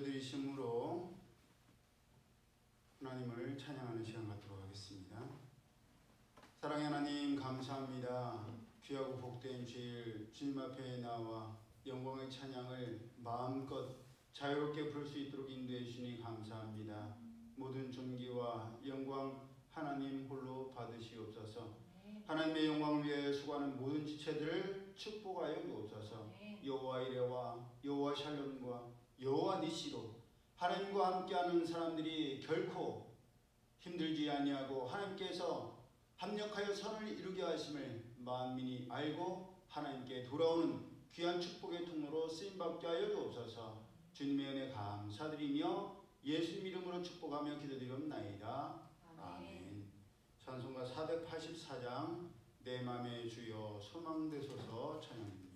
드리심으로 하나님을 찬양하는 시간 갖도록 하겠습니다. 사랑의 하나님, 감사합니다. 귀하고 복된 주일 주님 앞에 나와 영광의 찬양을 마음껏 자유롭게 부를 수 있도록 인도해 주시니 감사합니다. 모든 존귀와 영광 하나님 홀로 받으시옵소서. 하나님의 영광을 위해 수고하는 모든 지체들을 축복하여 주옵소서. 여호와 이레와 여호와 샬롬과 여호와 니시로 하나님과 함께하는 사람들이 결코 힘들지 아니하고 하나님께서 합력하여 선을 이루게 하심을 만민이 알고 하나님께 돌아오는 귀한 축복의 통로로 쓰임받게 하여 주옵소서. 주님의 은혜 감사드리며 예수님 이름으로 축복하며 기도드리옵나이다. 아멘. 찬송가 484장 내 맘의 주여 소망되소서 찬양입니다.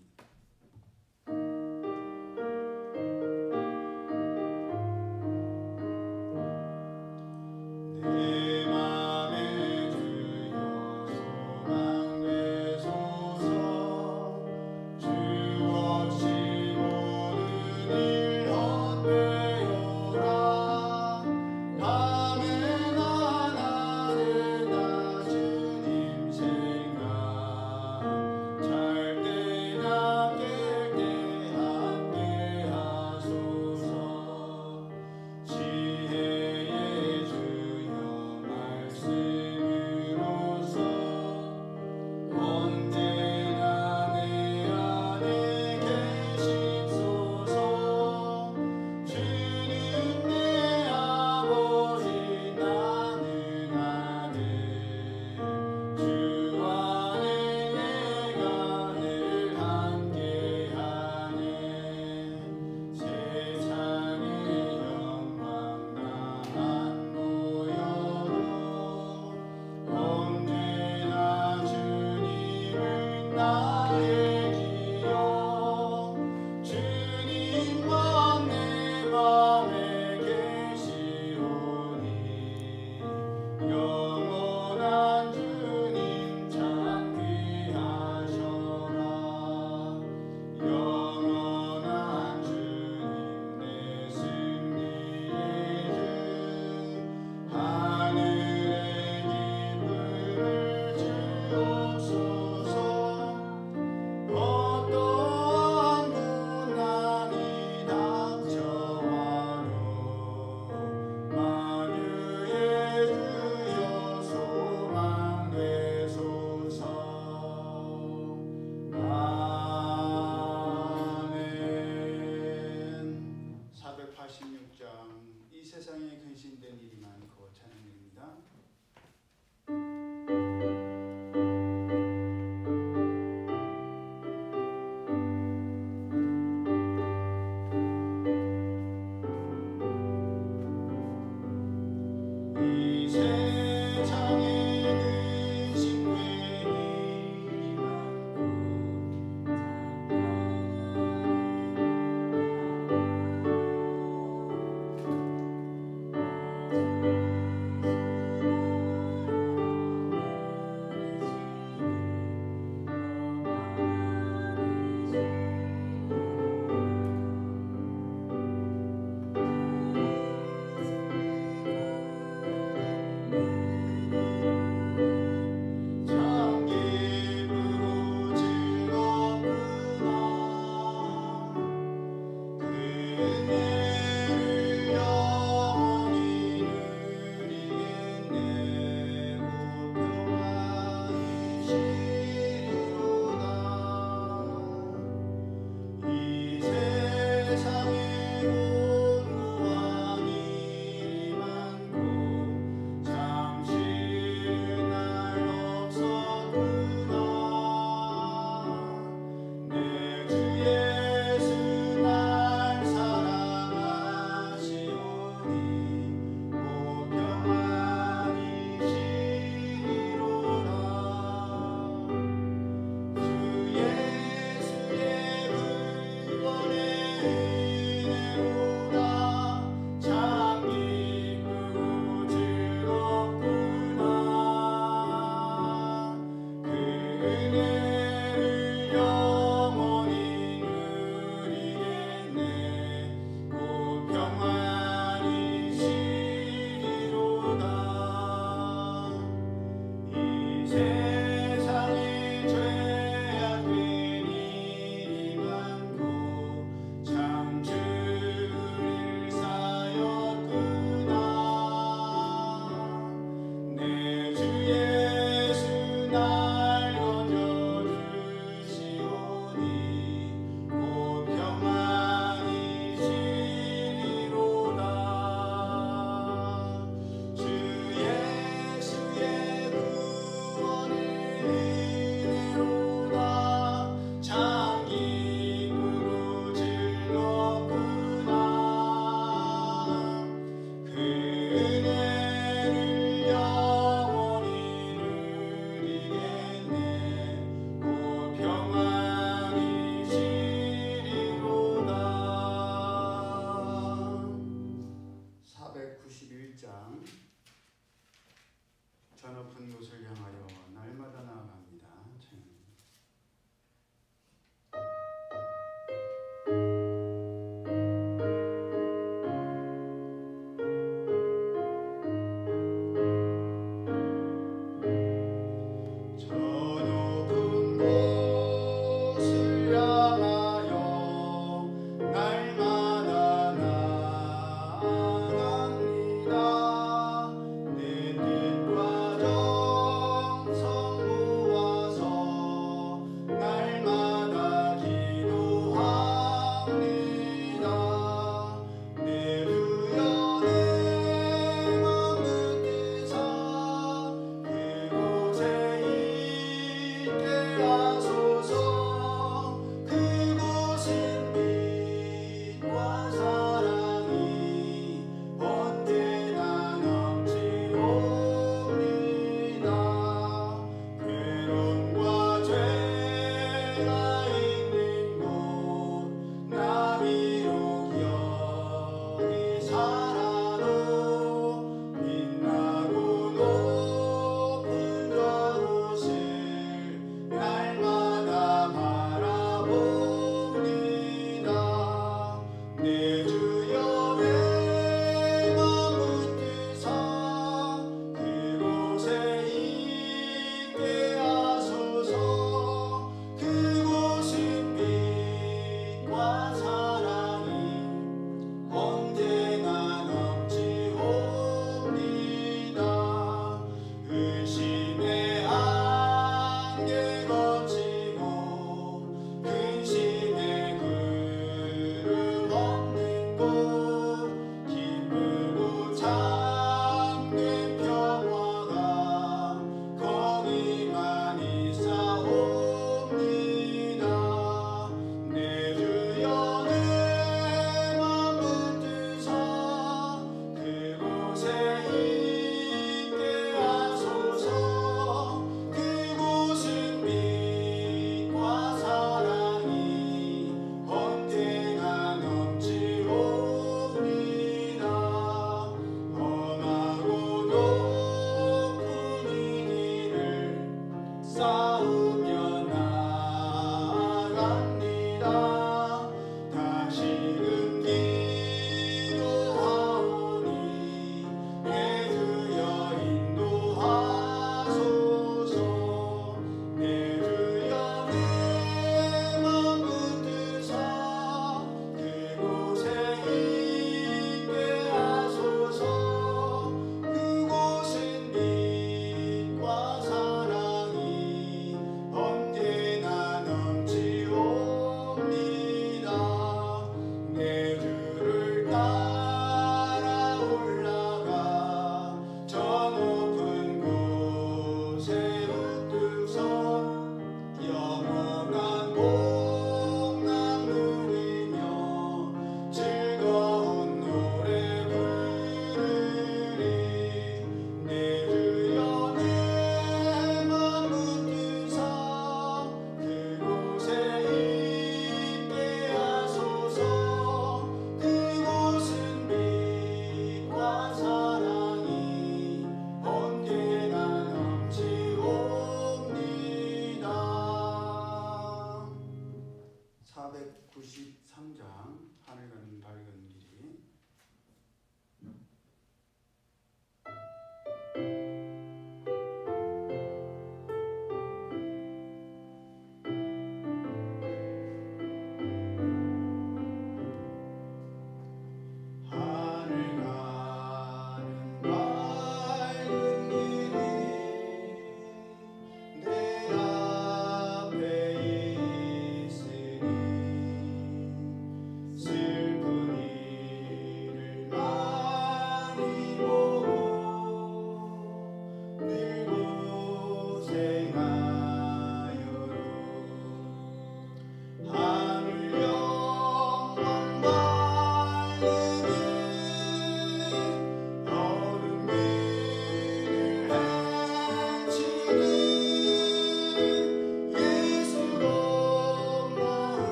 이 세상에 근신된 일이 많고 찬양드립니다. 이 세상에 근신된 일이 많고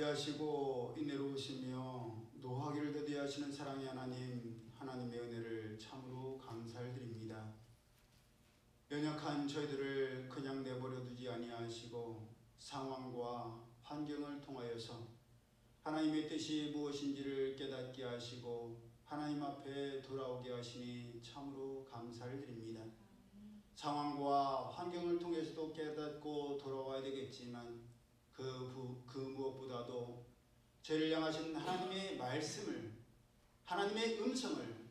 자비하시고 인내로우시며 노하기를 더디하시는 사랑의 하나님, 하나님의 은혜를 참으로 감사를 드립니다. 연약한 저희들을 그냥 내버려 두지 아니하시고 상황과 환경을 통하여서 하나님의 뜻이 무엇인지를 깨닫게 하시고 하나님 앞에 돌아오게 하시니 참으로 감사를 드립니다. 상황과 환경을 통해서도 깨닫고 돌아와야 되겠지만 그 무엇보다도 저희를 향하신 하나님의 말씀을, 하나님의 음성을,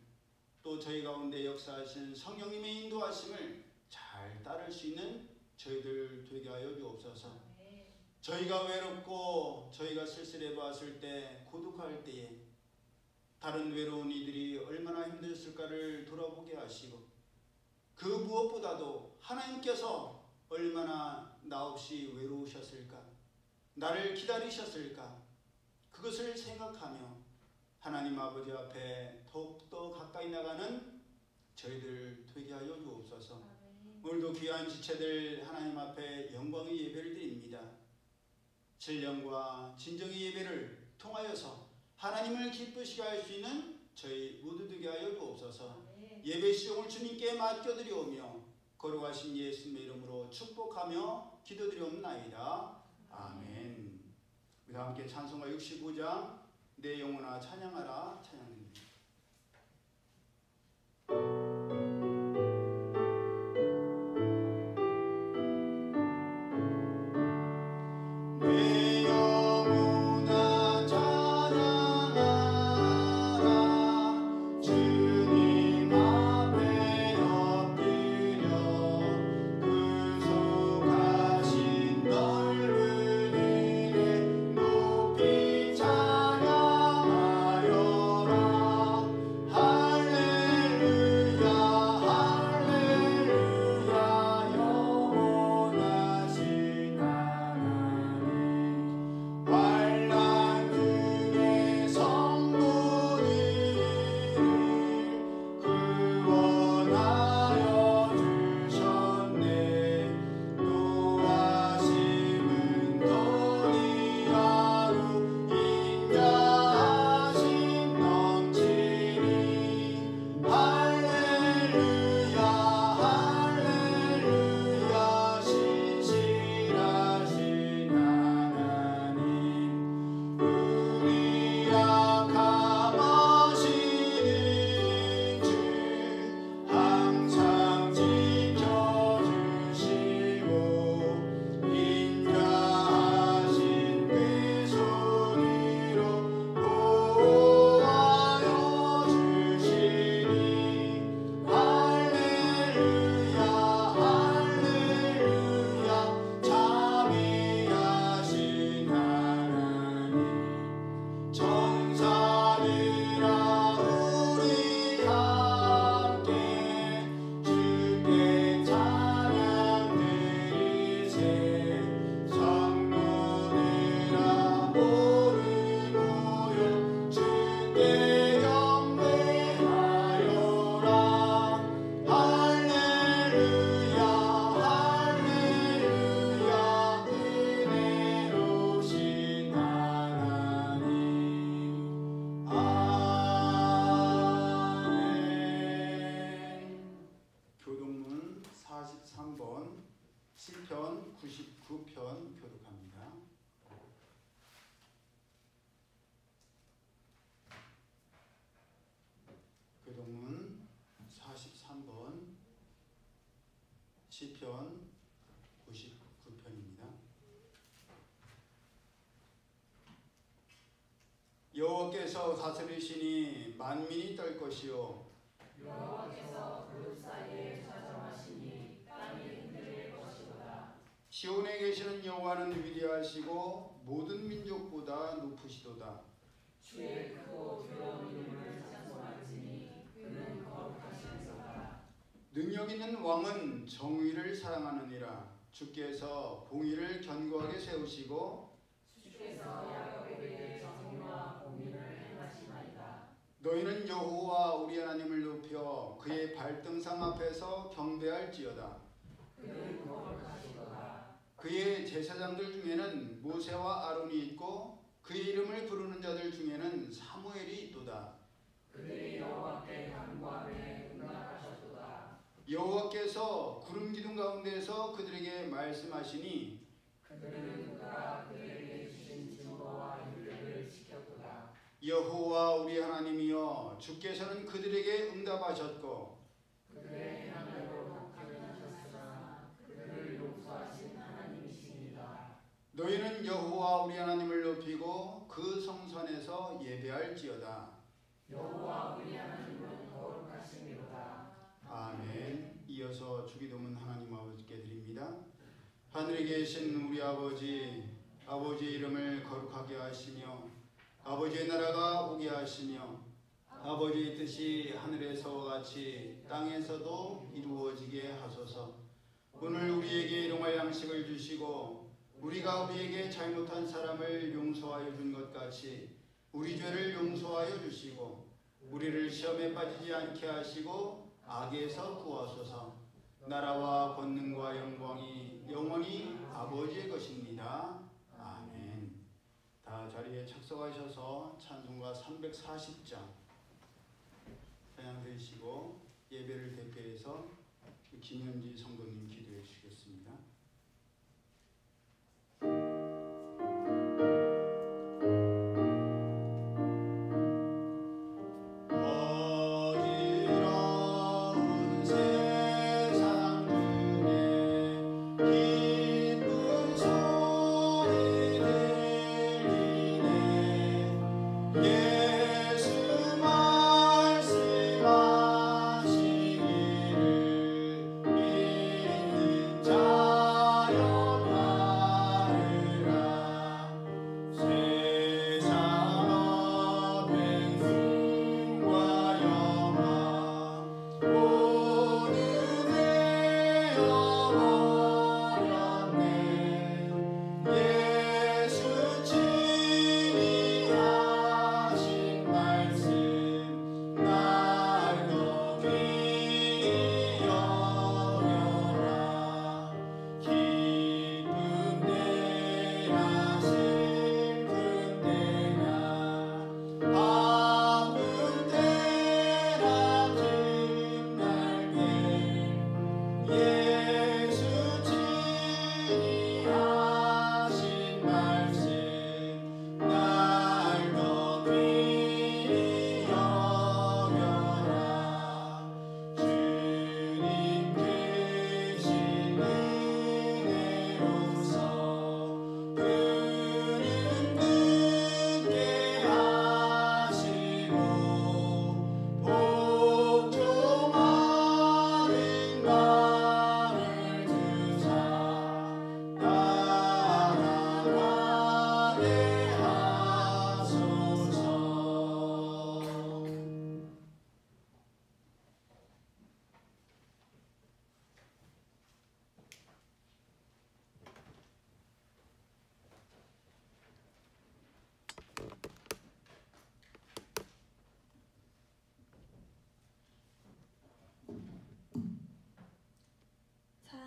또 저희 가운데 역사하신 성령님의 인도하심을 잘 따를 수 있는 저희들 되게 하여 주옵소서. 저희가 외롭고 저희가 쓸쓸해 봤을 때, 고독할 때에 다른 외로운 이들이 얼마나 힘들었을까를 돌아보게 하시고, 그 무엇보다도 하나님께서 얼마나 나 없이 외로우셨을까, 나를 기다리셨을까, 그것을 생각하며 하나님 아버지 앞에 더욱더 가까이 나가는 저희들 되게 하여 주옵소서. 오늘도 귀한 지체들 하나님 앞에 영광의 예배를 드립니다. 신령과 진정의 예배를 통하여서 하나님을 기쁘시게 할 수 있는 저희 모두 되게 하여 주옵소서. 예배 시종을 주님께 맡겨드리오며 거룩하신 예수님의 이름으로 축복하며 기도드리옵나이다. 아멘. 우리 함께 찬송가 65장 내 영혼아 찬양하라 찬양드립니다. 시편 99편 교독합니다. 교독문 43번 시편 99편입니다. 여호와께서 다스리시니 만민이 떨 것이요 여호와께서 그룹 사이에 자정하시니 땅이 흔들릴 것이로다. 시온에 계시는 여호와는 위대하시고 모든 민족보다 높으시도다. 주의 크고 두려운 이름을 찬송할지니 그는 거룩하시리로다. 능력 있는 왕은 정의를 사랑하느니라. 주께서 공의를 견고하게 세우시고 주께서 야곱에게 정의와 공의를 행하시나이다. 너희는 여호와 우리 하나님을 높여 그의 발등상 앞에서 경배할지어다. 그는 거룩하시도다. 그의 제사장들 중에는 모세와 아론이 있고 자들 중에는 사무엘이 있도다. 그들이 여호와께 간구하매 응답하셨도다. 여호와께서 구름 기둥 가운데서 그들에게 말씀하시니 그들은 그가 그들에게 주신 증거와 율례를 지켰도다. 여호와 우리 하나님이여 주께서는 그들에게 응답하셨고 그들의 행함대로 갚기는 하셨으나 그들을 용서하신 하나님이십니다. 너희는 여호와 우리 하나님을 높이고 그 성전에서 예배할지어다. 여호와 우리 하나님은 거룩하심이로다. 아멘. 이어서 주기도문 하나님 아버지께 드립니다. 하늘에 계신 우리 아버지, 아버지의 이름을 거룩하게 하시며 아버지의 나라가 오게 하시며 아버지의 뜻이 하늘에서와 같이 땅에서도 이루어지게 하소서. 오늘 우리에게 일용할 양식을 주시고 우리가 우리에게 잘못한 사람을 용서하여 준 것 같이 우리 죄를 용서하여 주시고 우리를 시험에 빠지지 않게 하시고 악에서 구하소서. 나라와 권능과 영광이 영원히 아버지의 것입니다. 아멘. 다 자리에 착석하셔서 찬송가 340장 찬양 드리시고 예배를 대표해서 김현지 성도님 기도해 주시겠습니다.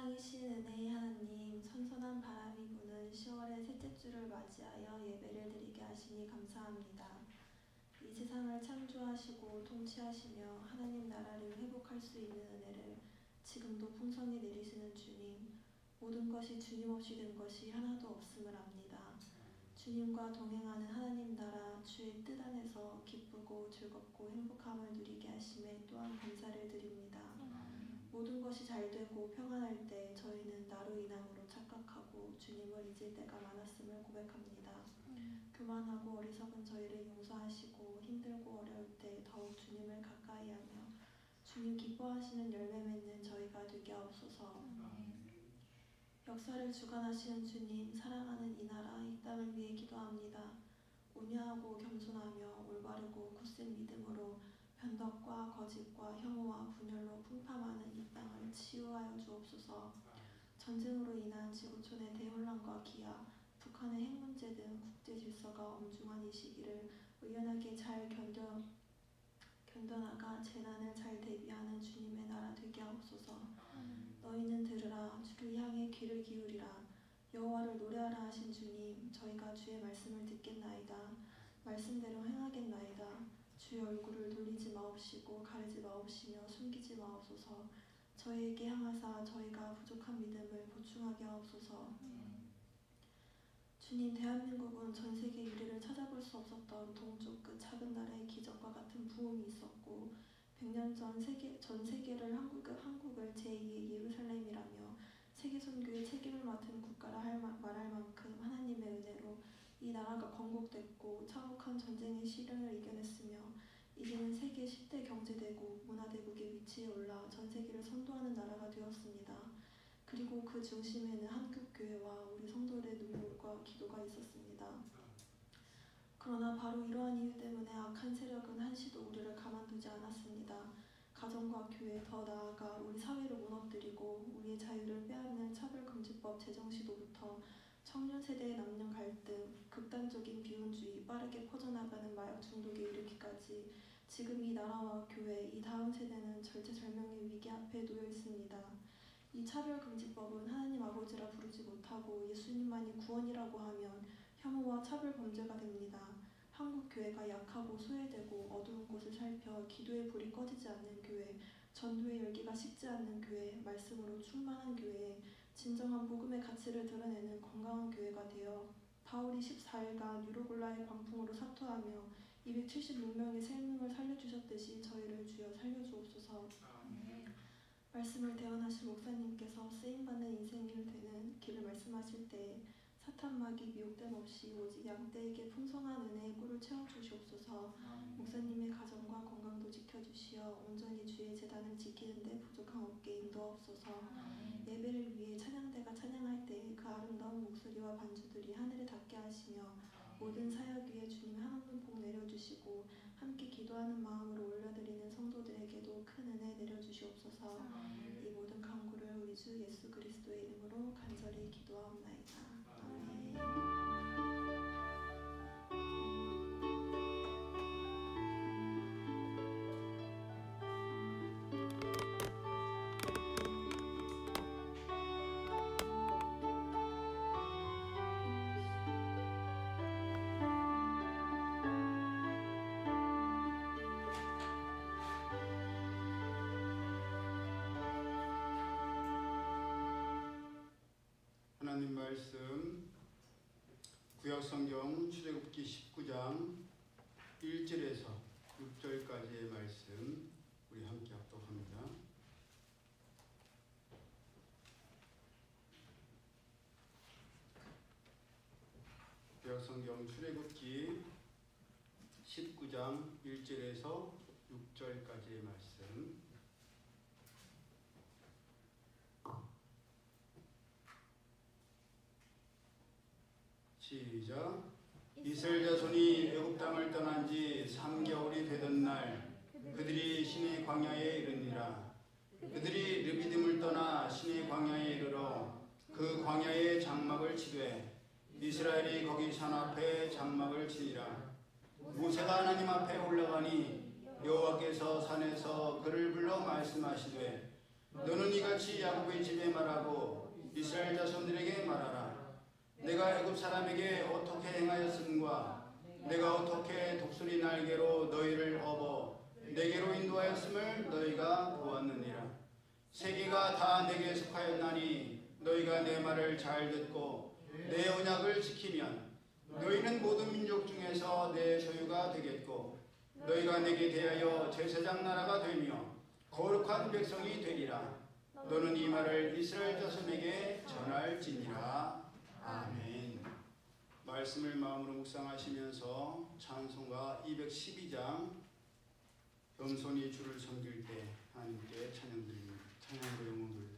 사랑이신 은혜의 하나님, 선선한 바람이 부는 10월의 셋째 주를 맞이하여 예배를 드리게 하시니 감사합니다. 이 세상을 창조하시고 통치하시며 하나님 나라를 회복할 수 있는 은혜를 지금도 풍성히 내리시는 주님, 모든 것이 주님 없이 된 것이 하나도 없음을 압니다. 주님과 동행하는 하나님 나라 주의 뜻 안에서 기쁘고 즐겁고 행복함을 누리게 하심에 또한 감사를 드립니다. 모든 것이 잘되고 평안할 때 저희는 나로 인함으로 착각하고 주님을 잊을 때가 많았음을 고백합니다. 교만하고 어리석은 저희를 용서하시고 힘들고 어려울 때 더욱 주님을 가까이하며 주님 기뻐하시는 열매 맺는 저희가 되게 하옵소서. 역사를 주관하시는 주님, 사랑하는 이 나라 이 땅을 위해 기도합니다. 온유하고 겸손하며 올바르고 굳센 믿음으로 변덕과 거짓과 혐오와 분열로 풍파하는 이 땅을 치유하여 주옵소서. 전쟁으로 인한 지구촌의 대혼란과 기아, 북한의 핵 문제 등 국제 질서가 엄중한 이 시기를 의연하게 잘 견뎌나가 재난을 잘 대비하는 주님의 나라 되게 하옵소서. 너희는 들으라, 주를 향해 귀를 기울이라. 여호와를 노래하라 하신 주님, 저희가 주의 말씀을 듣겠나이다. 말씀대로 주의 얼굴을 돌리지 마옵시고 가리지 마옵시며 숨기지 마옵소서. 저희에게 향하사 저희가 부족한 믿음을 보충하게 하옵소서. 주님, 대한민국은 전 세계 유례를 찾아볼 수 없었던 동쪽 끝 작은 나라의 기적과 같은 부흥이 있었고 100년 전 전 세계를 한국을 제2의 예루살렘이라며 세계 선교의 책임을 맡은 국가라 말할 만큼 하나님의 은혜로 이 나라가 건국됐고 참혹한 전쟁의 시련을 이겨냈으며 이제는 세계 10대 경제대국, 문화대국의 위치에 올라 전 세계를 선도하는 나라가 되었습니다. 그리고 그 중심에는 한국교회와 우리 성도들의 눈물과 기도가 있었습니다. 그러나 바로 이러한 이유 때문에 악한 세력은 한시도 우리를 가만두지 않았습니다. 가정과 교회, 더 나아가 우리 사회를 무너뜨리고 우리의 자유를 빼앗는 차별금지법 제정 시도부터 청년 세대의 남녀 갈등, 극단적인 비혼주의, 빠르게 퍼져나가는 마약 중독에 이르기까지 지금 이 나라와 교회, 이 다음 세대는 절체절명의 위기 앞에 놓여 있습니다. 이 차별금지법은 하나님 아버지라 부르지 못하고 예수님만이 구원이라고 하면 혐오와 차별 범죄가 됩니다. 한국 교회가 약하고 소외되고 어두운 곳을 살펴 기도의 불이 꺼지지 않는 교회, 전도의 열기가 식지 않는 교회, 말씀으로 충만한 교회에 진정한 복음의 가치를 드러내는 건강한 교회가 되어 바울이 14일간 유로골라의 광풍으로 사투하며 276명의 생명을 살려주셨듯이 저희를 주여 살려주옵소서. 말씀을 대언하신 목사님께서 쓰임받는 인생을 되는 길을 말씀하실 때 사탄마귀 미혹됨 없이 오직 양떼에게 풍성한 은혜의 꿀을 채워주시옵소서. 목사님의 가정과 건강도 지켜주시어 온전히 주의 제단을 지키는 데 부족함 없게 인도하옵소서. 예배를 위해 찬양대가 찬양할 때 그 아름다운 목소리와 반주들이 하늘에 닿게 하시며 모든 사역 위에 주님 한없는 복 내려주시고 함께 기도하는 마음으로 올려드리는 성도들에게도 큰 은혜 내려주시옵소서. 이 모든 간구를 우리 주 예수 그리스도의 이름으로 간절히 기도하옵나이다. 아멘. 하나님 말씀 구약성경 출애굽기 19장 1절에서 6절까지의 말씀 우리 함께 합독합니다. 구약성경 출애굽기 19장 1절에서 6절까지의 말씀 시작. 이스라엘 자손이 애굽 땅을 떠난 지 3개월이 되던 날 그들이 시내 광야에 이르니라. 그들이 르비딤을 떠나 시내 광야에 이르러 그 광야에 장막을 치되 이스라엘이 거기 산 앞에 장막을 치니라. 모세가 하나님 앞에 올라가니 여호와께서 산에서 그를 불러 말씀하시되 너는 이같이 야곱의 집에 말하고 이스라엘 자손들에게 말하라. 내가 애굽 사람에게 어떻게 행하였음과 내가 어떻게 독수리 날개로 너희를 업어 내게로 인도하였음을 너희가 보았느니라. 세계가 다 내게 속하였나니 너희가 내 말을 잘 듣고 내 언약을 지키면 너희는 모든 민족 중에서 내 소유가 되겠고 너희가 내게 대하여 제사장 나라가 되며 거룩한 백성이 되리라. 너는 이 말을 이스라엘 자손에게 전할지니라. 아멘. 말씀을 마음으로 묵상하시면서 찬송가 212장 겸손히 주를 섬길 때 하나님께 찬양드립니다. 찬양으로 영광 돌립니다.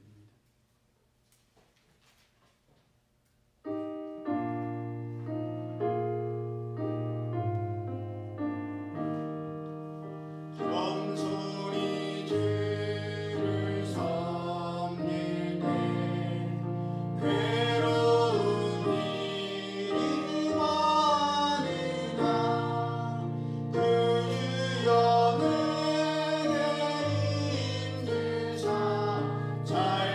잘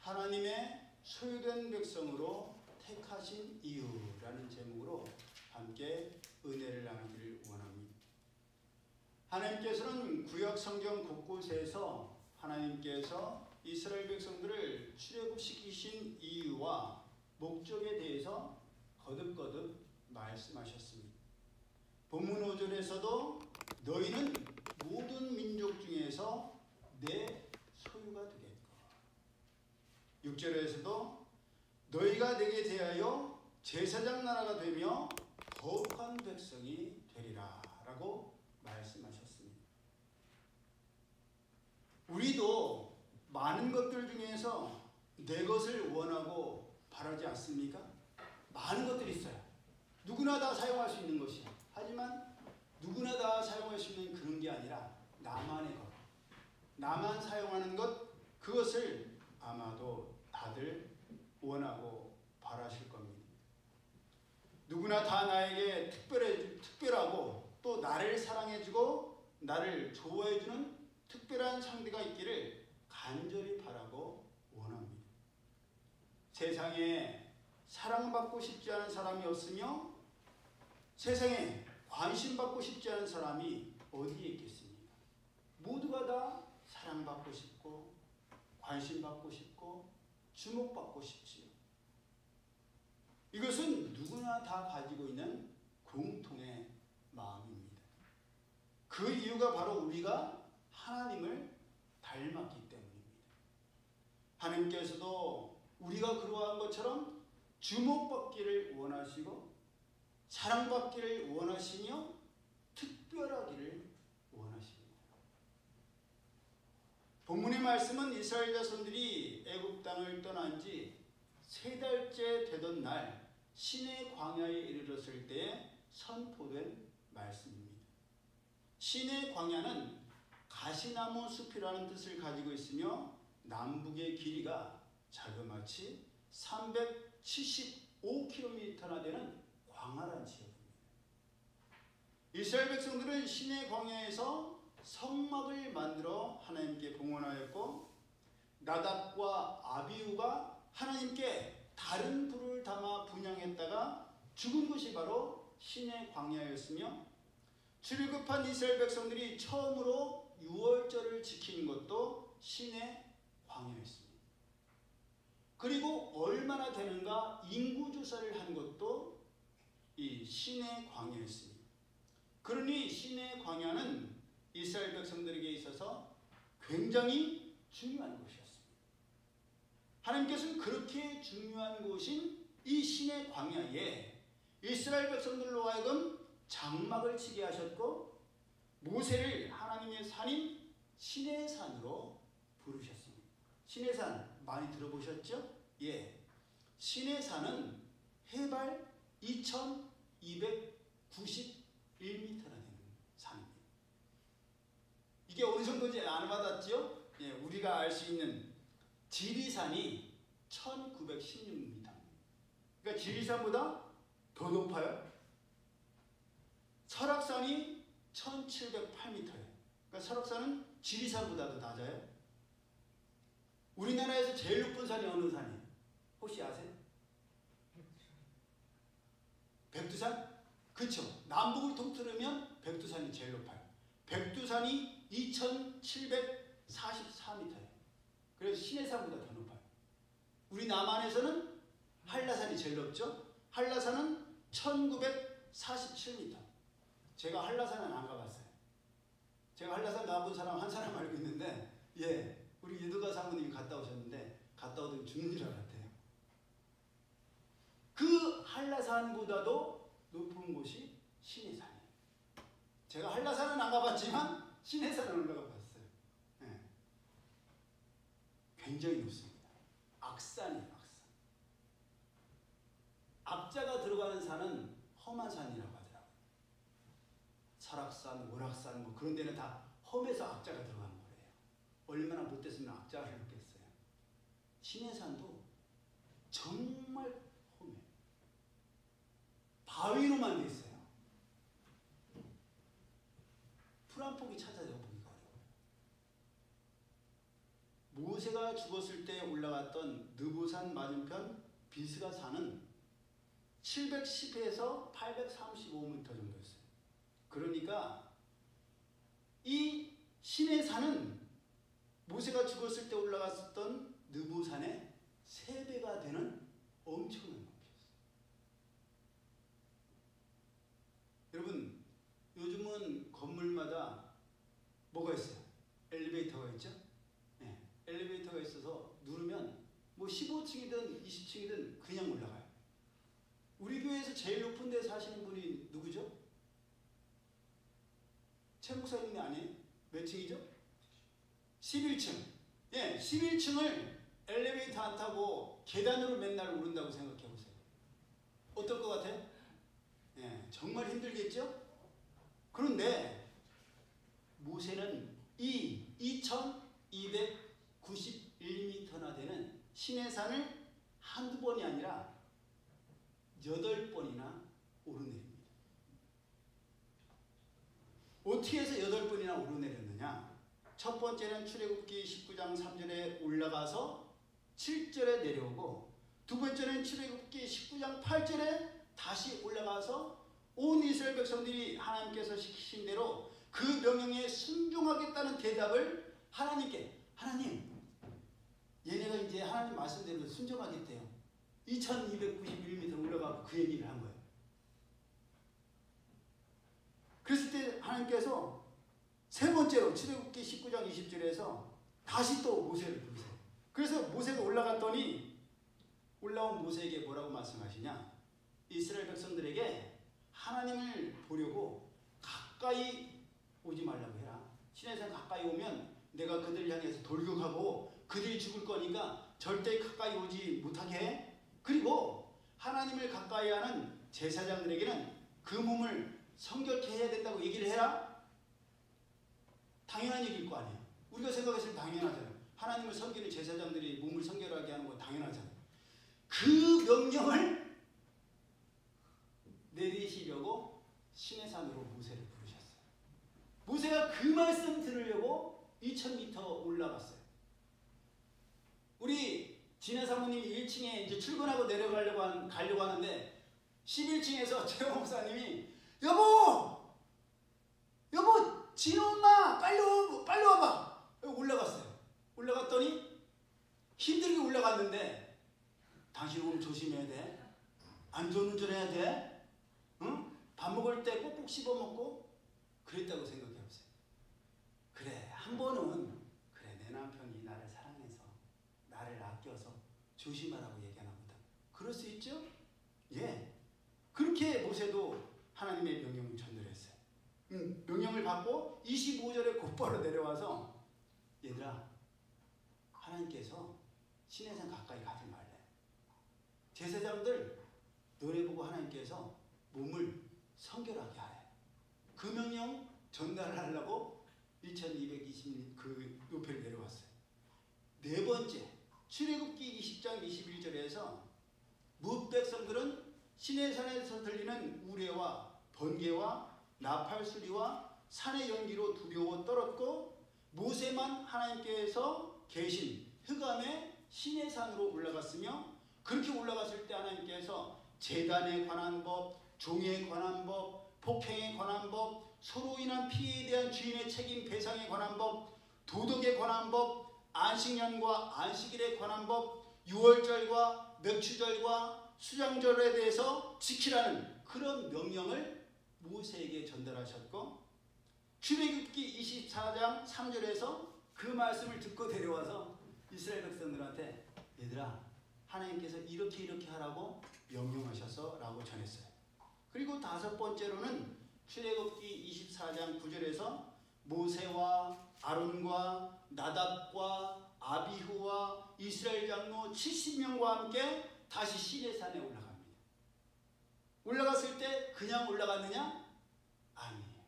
하나님의 소유된 백성으로 택하신 이유라는 제목으로 함께 은혜를 나누기를 원합니다. 하나님께서는 구약 성경 곳곳에서 하나님께서 이스라엘 백성들을 출애굽시키신 이유와 목적에 대해서 거듭거듭 말씀하셨습니다. 본문 5절에서도 너희는 모든 민족 중에서 내 소유가 되겠고, 6절에서도 너희가 내게 대하여 제사장 나라가 되며 거룩한 백성이 되리라 라고 말씀하셨습니다. 우리도 많은 것들 중에서 내 것을 원하고 바라지 않습니까? 많은 것들이 있어요. 누구나 다 사용할 수 있는 것이야. 하지만 누구나 다 사용할 수 있는 그런 게 아니라 나만의 것, 나만 사용하는 것, 그것을 아마도 다들 원하고 바라실 겁니다. 누구나 다 나에게 특별하고 또 나를 사랑해주고 나를 좋아해주는 특별한 상대가 있기를 간절히 바라고 원합니다. 세상에 사랑받고 싶지 않은 사람이 없으며 세상에 관심받고 싶지 않은 사람이 어디에 있겠습니까? 모두가 다 사랑받고 싶고 관심받고 싶고 주목받고 싶지요. 이것은 누구나 다 가지고 있는 공통의 마음입니다. 그 이유가 바로 우리가 하나님을 닮았기 때문입니다. 하나님께서도 우리가 그러한 것처럼 주목받기를 원하시고 사랑받기를 원하시며 특별하기를 원하십니다. 본문의 말씀은 이스라엘 자손들이 애굽 땅을 떠난 지 3달째 되던 날 시내 광야에 이르렀을 때에 선포된 말씀입니다. 시내 광야는 가시나무 숲이라는 뜻을 가지고 있으며 남북의 길이가 자그마치 375km나 되는 광활한 지역입니다. 이스라엘 백성들은 시내 광야에서 성막을 만들어 하나님께 봉헌하였고, 나답과 아비후가 하나님께 다른 불을 담아 분향했다가 죽은 곳이 바로 시내 광야였으며, 출애굽한 이스라엘 백성들이 처음으로 유월절을 지킨 것도 시내 광야였습니다. 그리고 얼마나 되는가 인구조사를 한 것도 이 시내 광야였습니다. 그러니 시내 광야는 이스라엘 백성들에게 있어서 굉장히 중요한 곳이었습니다. 하나님께서는 그렇게 중요한 곳인 이 시내 광야에 이스라엘 백성들로 하여금 장막을 치게 하셨고, 모세를 하나님의 산인 시내산으로 부르셨습니다. 시내산 많이 들어보셨죠? 예, 시내산은 해발 2291m나 되는 산입니다. 이게 어느 정도인지 안 받았죠? 예, 우리가 알 수 있는 지리산이 1916m입니다. 그러니까 지리산보다 더 높아요. 설악산이 1708m예요. 그러니까 설악산은 지리산보다도 낮아요. 우리나라에서 제일 높은 산이 어느 산이에요? 혹시 아세요? 백두산? 그쵸. 남북을 통틀으면 백두산이 제일 높아요. 백두산이 2744m예요. 그래서 시내산보다 더 높아요. 우리 남한에서는 한라산이 제일 높죠. 한라산은 1947m. 제가 한라산은 안 가봤어요. 제가 한라산 가본 사람 한 사람 알고 있는데, 예, 우리 유두가 사모님이 갔다 오셨는데 갔다 오더니 죽는 줄 알았대요. 그 한라산보다도 높은 곳이 시내산이에요. 제가 한라산은 안 가봤지만 시내산은 올라가 봤어요. 예. 굉장히 높습니다. 악산이에요, 악산. 악자가 들어가는 산은 험한 산이라고 하더라고요. 설악산, 월악산 뭐 그런 데는 다 험해서 악자가 들어가는 거예요. 얼마나 못됐으면 악자를 넣겠어요. 시내산도 정말 험해요. 바위로만 돼 있어요. 풀 한 폭이 찾아서 보기가 어려워요. 모세가 모세가 죽었을 때 올라갔던 느보산 맞은편 비스가 산은 710에서 835m 정도였어요. 그러니까 이 시내 산은 모세가 죽었을 때 올라갔었던 느보산의 3배가 되는 엄청난 높이였어요. 여러분, 요즘은 건물마다 뭐가 있어요? 엘리베이터가 있죠? 네, 엘리베이터가 있어서 누르면 뭐 15층이든 20층이든 그냥 올라가요. 우리 교회에서 제일 높은 데 사시는 분이 누구죠? 최 목사님이 아니에요? 몇 층이죠? 11층. 예, 11층을 엘리베이터 안 타고 계단으로 맨날 오른다고 생각해 보세요. 어떨 것 같아요? 예, 정말 힘들겠죠? 그런데 모세는 이 2291m나 되는 시내산을 한두 번이 아니라 8번이나 오르내립니다. 어떻게 해서 8번이나 오르내렸느냐? 첫 번째는 출애굽기 19장 3절에 올라가서 7절에 내려오고, 두 번째는 출애굽기 19장 8절에 다시 올라가서 온 이스라엘 백성들이 하나님께서 시키신 대로 그 명령에 순종하겠다는 대답을 하나님께, 하나님, 얘네가 이제 하나님 말씀대로 순종하겠대요. 2291m 올라가고 그 얘기를 한 거예요. 그랬을 때 하나님께서 세 번째로 출애굽기 19장 20절에서 다시 또 모세를 부르세요. 그래서 모세가 올라갔더니 올라온 모세에게 뭐라고 말씀하시냐? 이스라엘 백성들에게 하나님을 보려고 가까이 오지 말라고 해라. 시내산 가까이 오면 내가 그들을 향해서 돌격하고 그들이 죽을 거니까 절대 가까이 오지 못하게 해. 그리고 하나님을 가까이 하는 제사장들에게는 그 몸을 성결케 해야 된다고 얘기를 해라. 당연한 얘기일 거 아니에요. 우리가 생각했을 때 당연하잖아요. 하나님을 섬기는 제사장들이 몸을 성결하게 하는 건 당연하잖아요. 그 명령을 내리시려고 시내산으로 모세를 부르셨어요. 모세가 그 말씀 들으려고 2000m 올라갔어요. 우리 진해 사모님이 1층에 이제 출근하고 가려고 하는데 11층에서 최호 목사님이 여보 진호 엄마 빨리 와봐. 올라갔어요. 올라갔더니 힘들게 올라갔는데 당신 오늘 조심해야 돼. 안전운전해야 돼. 응? 밥 먹을 때 꼭꼭 씹어 먹고 그랬다고 생각해 보세요. 그래, 한 번은 그래, 내 남편이 나를 사랑해서 나를 아껴서 조심하라고 얘기하나 보다. 그럴 수 있죠? 예. 그렇게 모세도 하나님의 명령을 전달했어요. 명령을 받고 25절에 곧바로 내려와서 얘들아, 하나님께서 시내산 가까이 가지 말래. 제사장들 너네 보고 하나님께서 몸을 성결하게 하래. 그 명령 전달하려고 1220m 그 높이를 내려왔어요. 네 번째, 출애굽기 20장 21절에서 뭇 백성들은 시내산에서 들리는 우레와 번개와 나팔수리와 산의 연기로 두려워 떨었고, 모세만 하나님께서 계신 흑암의 시내산으로 올라갔으며, 그렇게 올라갔을 때 하나님께서 제단에 관한 법, 종에 관한 법, 폭행에 관한 법, 서로 인한 피해에 대한 주인의 책임 배상에 관한 법, 도덕에 관한 법, 안식년과 안식일에 관한 법, 유월절과 맥추절과 수장절에 대해서 지키라는 그런 명령을 모세에게 전달하셨고, 출애굽기 24장 3절에서 그 말씀을 듣고 데려와서 이스라엘 백성들한테 얘들아, 하나님께서 이렇게 하라고 명령하셔서 라고 전했어요. 그리고 다섯 번째로는 출애굽기 24장 9절에서 모세와 아론과 나답과 아비후와 이스라엘 장로 70명과 함께 다시 시내산에 올라갑니다. 올라갔을 때 그냥 올라갔느냐? 아니에요.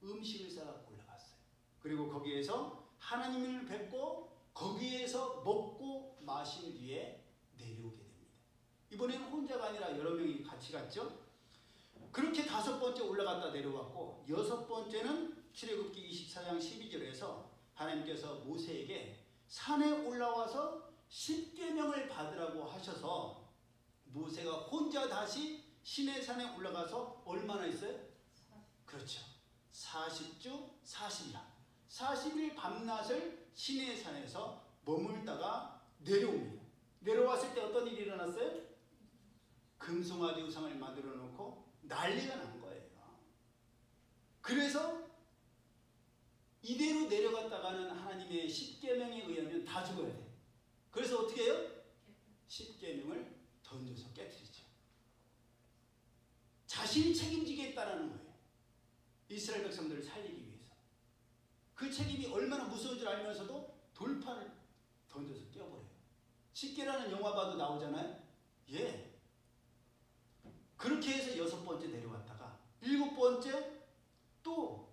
음식을 싸갖고 올라갔어요. 그리고 거기에서 하나님을 뵙고 거기에서 먹고 마신 뒤에 내려오게 됩니다. 이번에는 혼자가 아니라 여러 명이 같이 갔죠. 그렇게 다섯 번째 올라갔다 내려왔고, 여섯 번째는 출애굽기 24장 12절에서 하나님께서 모세에게 산에 올라와서 십계명을 받으라고 하셔서 모세가 혼자 다시 시내산에 올라가서 얼마나 있어요? 그렇죠. 40주 40일 40일 밤낮을 시내산에서 머물다가 내려옵니다. 내려왔을 때 어떤 일이 일어났어요? 금송아지 우상을 만들어 놓고 난리가 난 거예요. 그래서 이대로 내려갔다가는 하나님의 십계명에 의하면 다 죽어야 돼요. 그래서 어떻게 해요? 십계명을 던져서 깨뜨리죠. 자신이 책임지겠다라는 거예요. 이스라엘 백성들을 살리기 위해서. 그 책임이 얼마나 무서운 줄 알면서도 돌판을 던져서 깨버려요. 십계라는 영화 봐도 나오잖아요. 예. 그렇게 해서 6번째 내려왔다가 7번째 또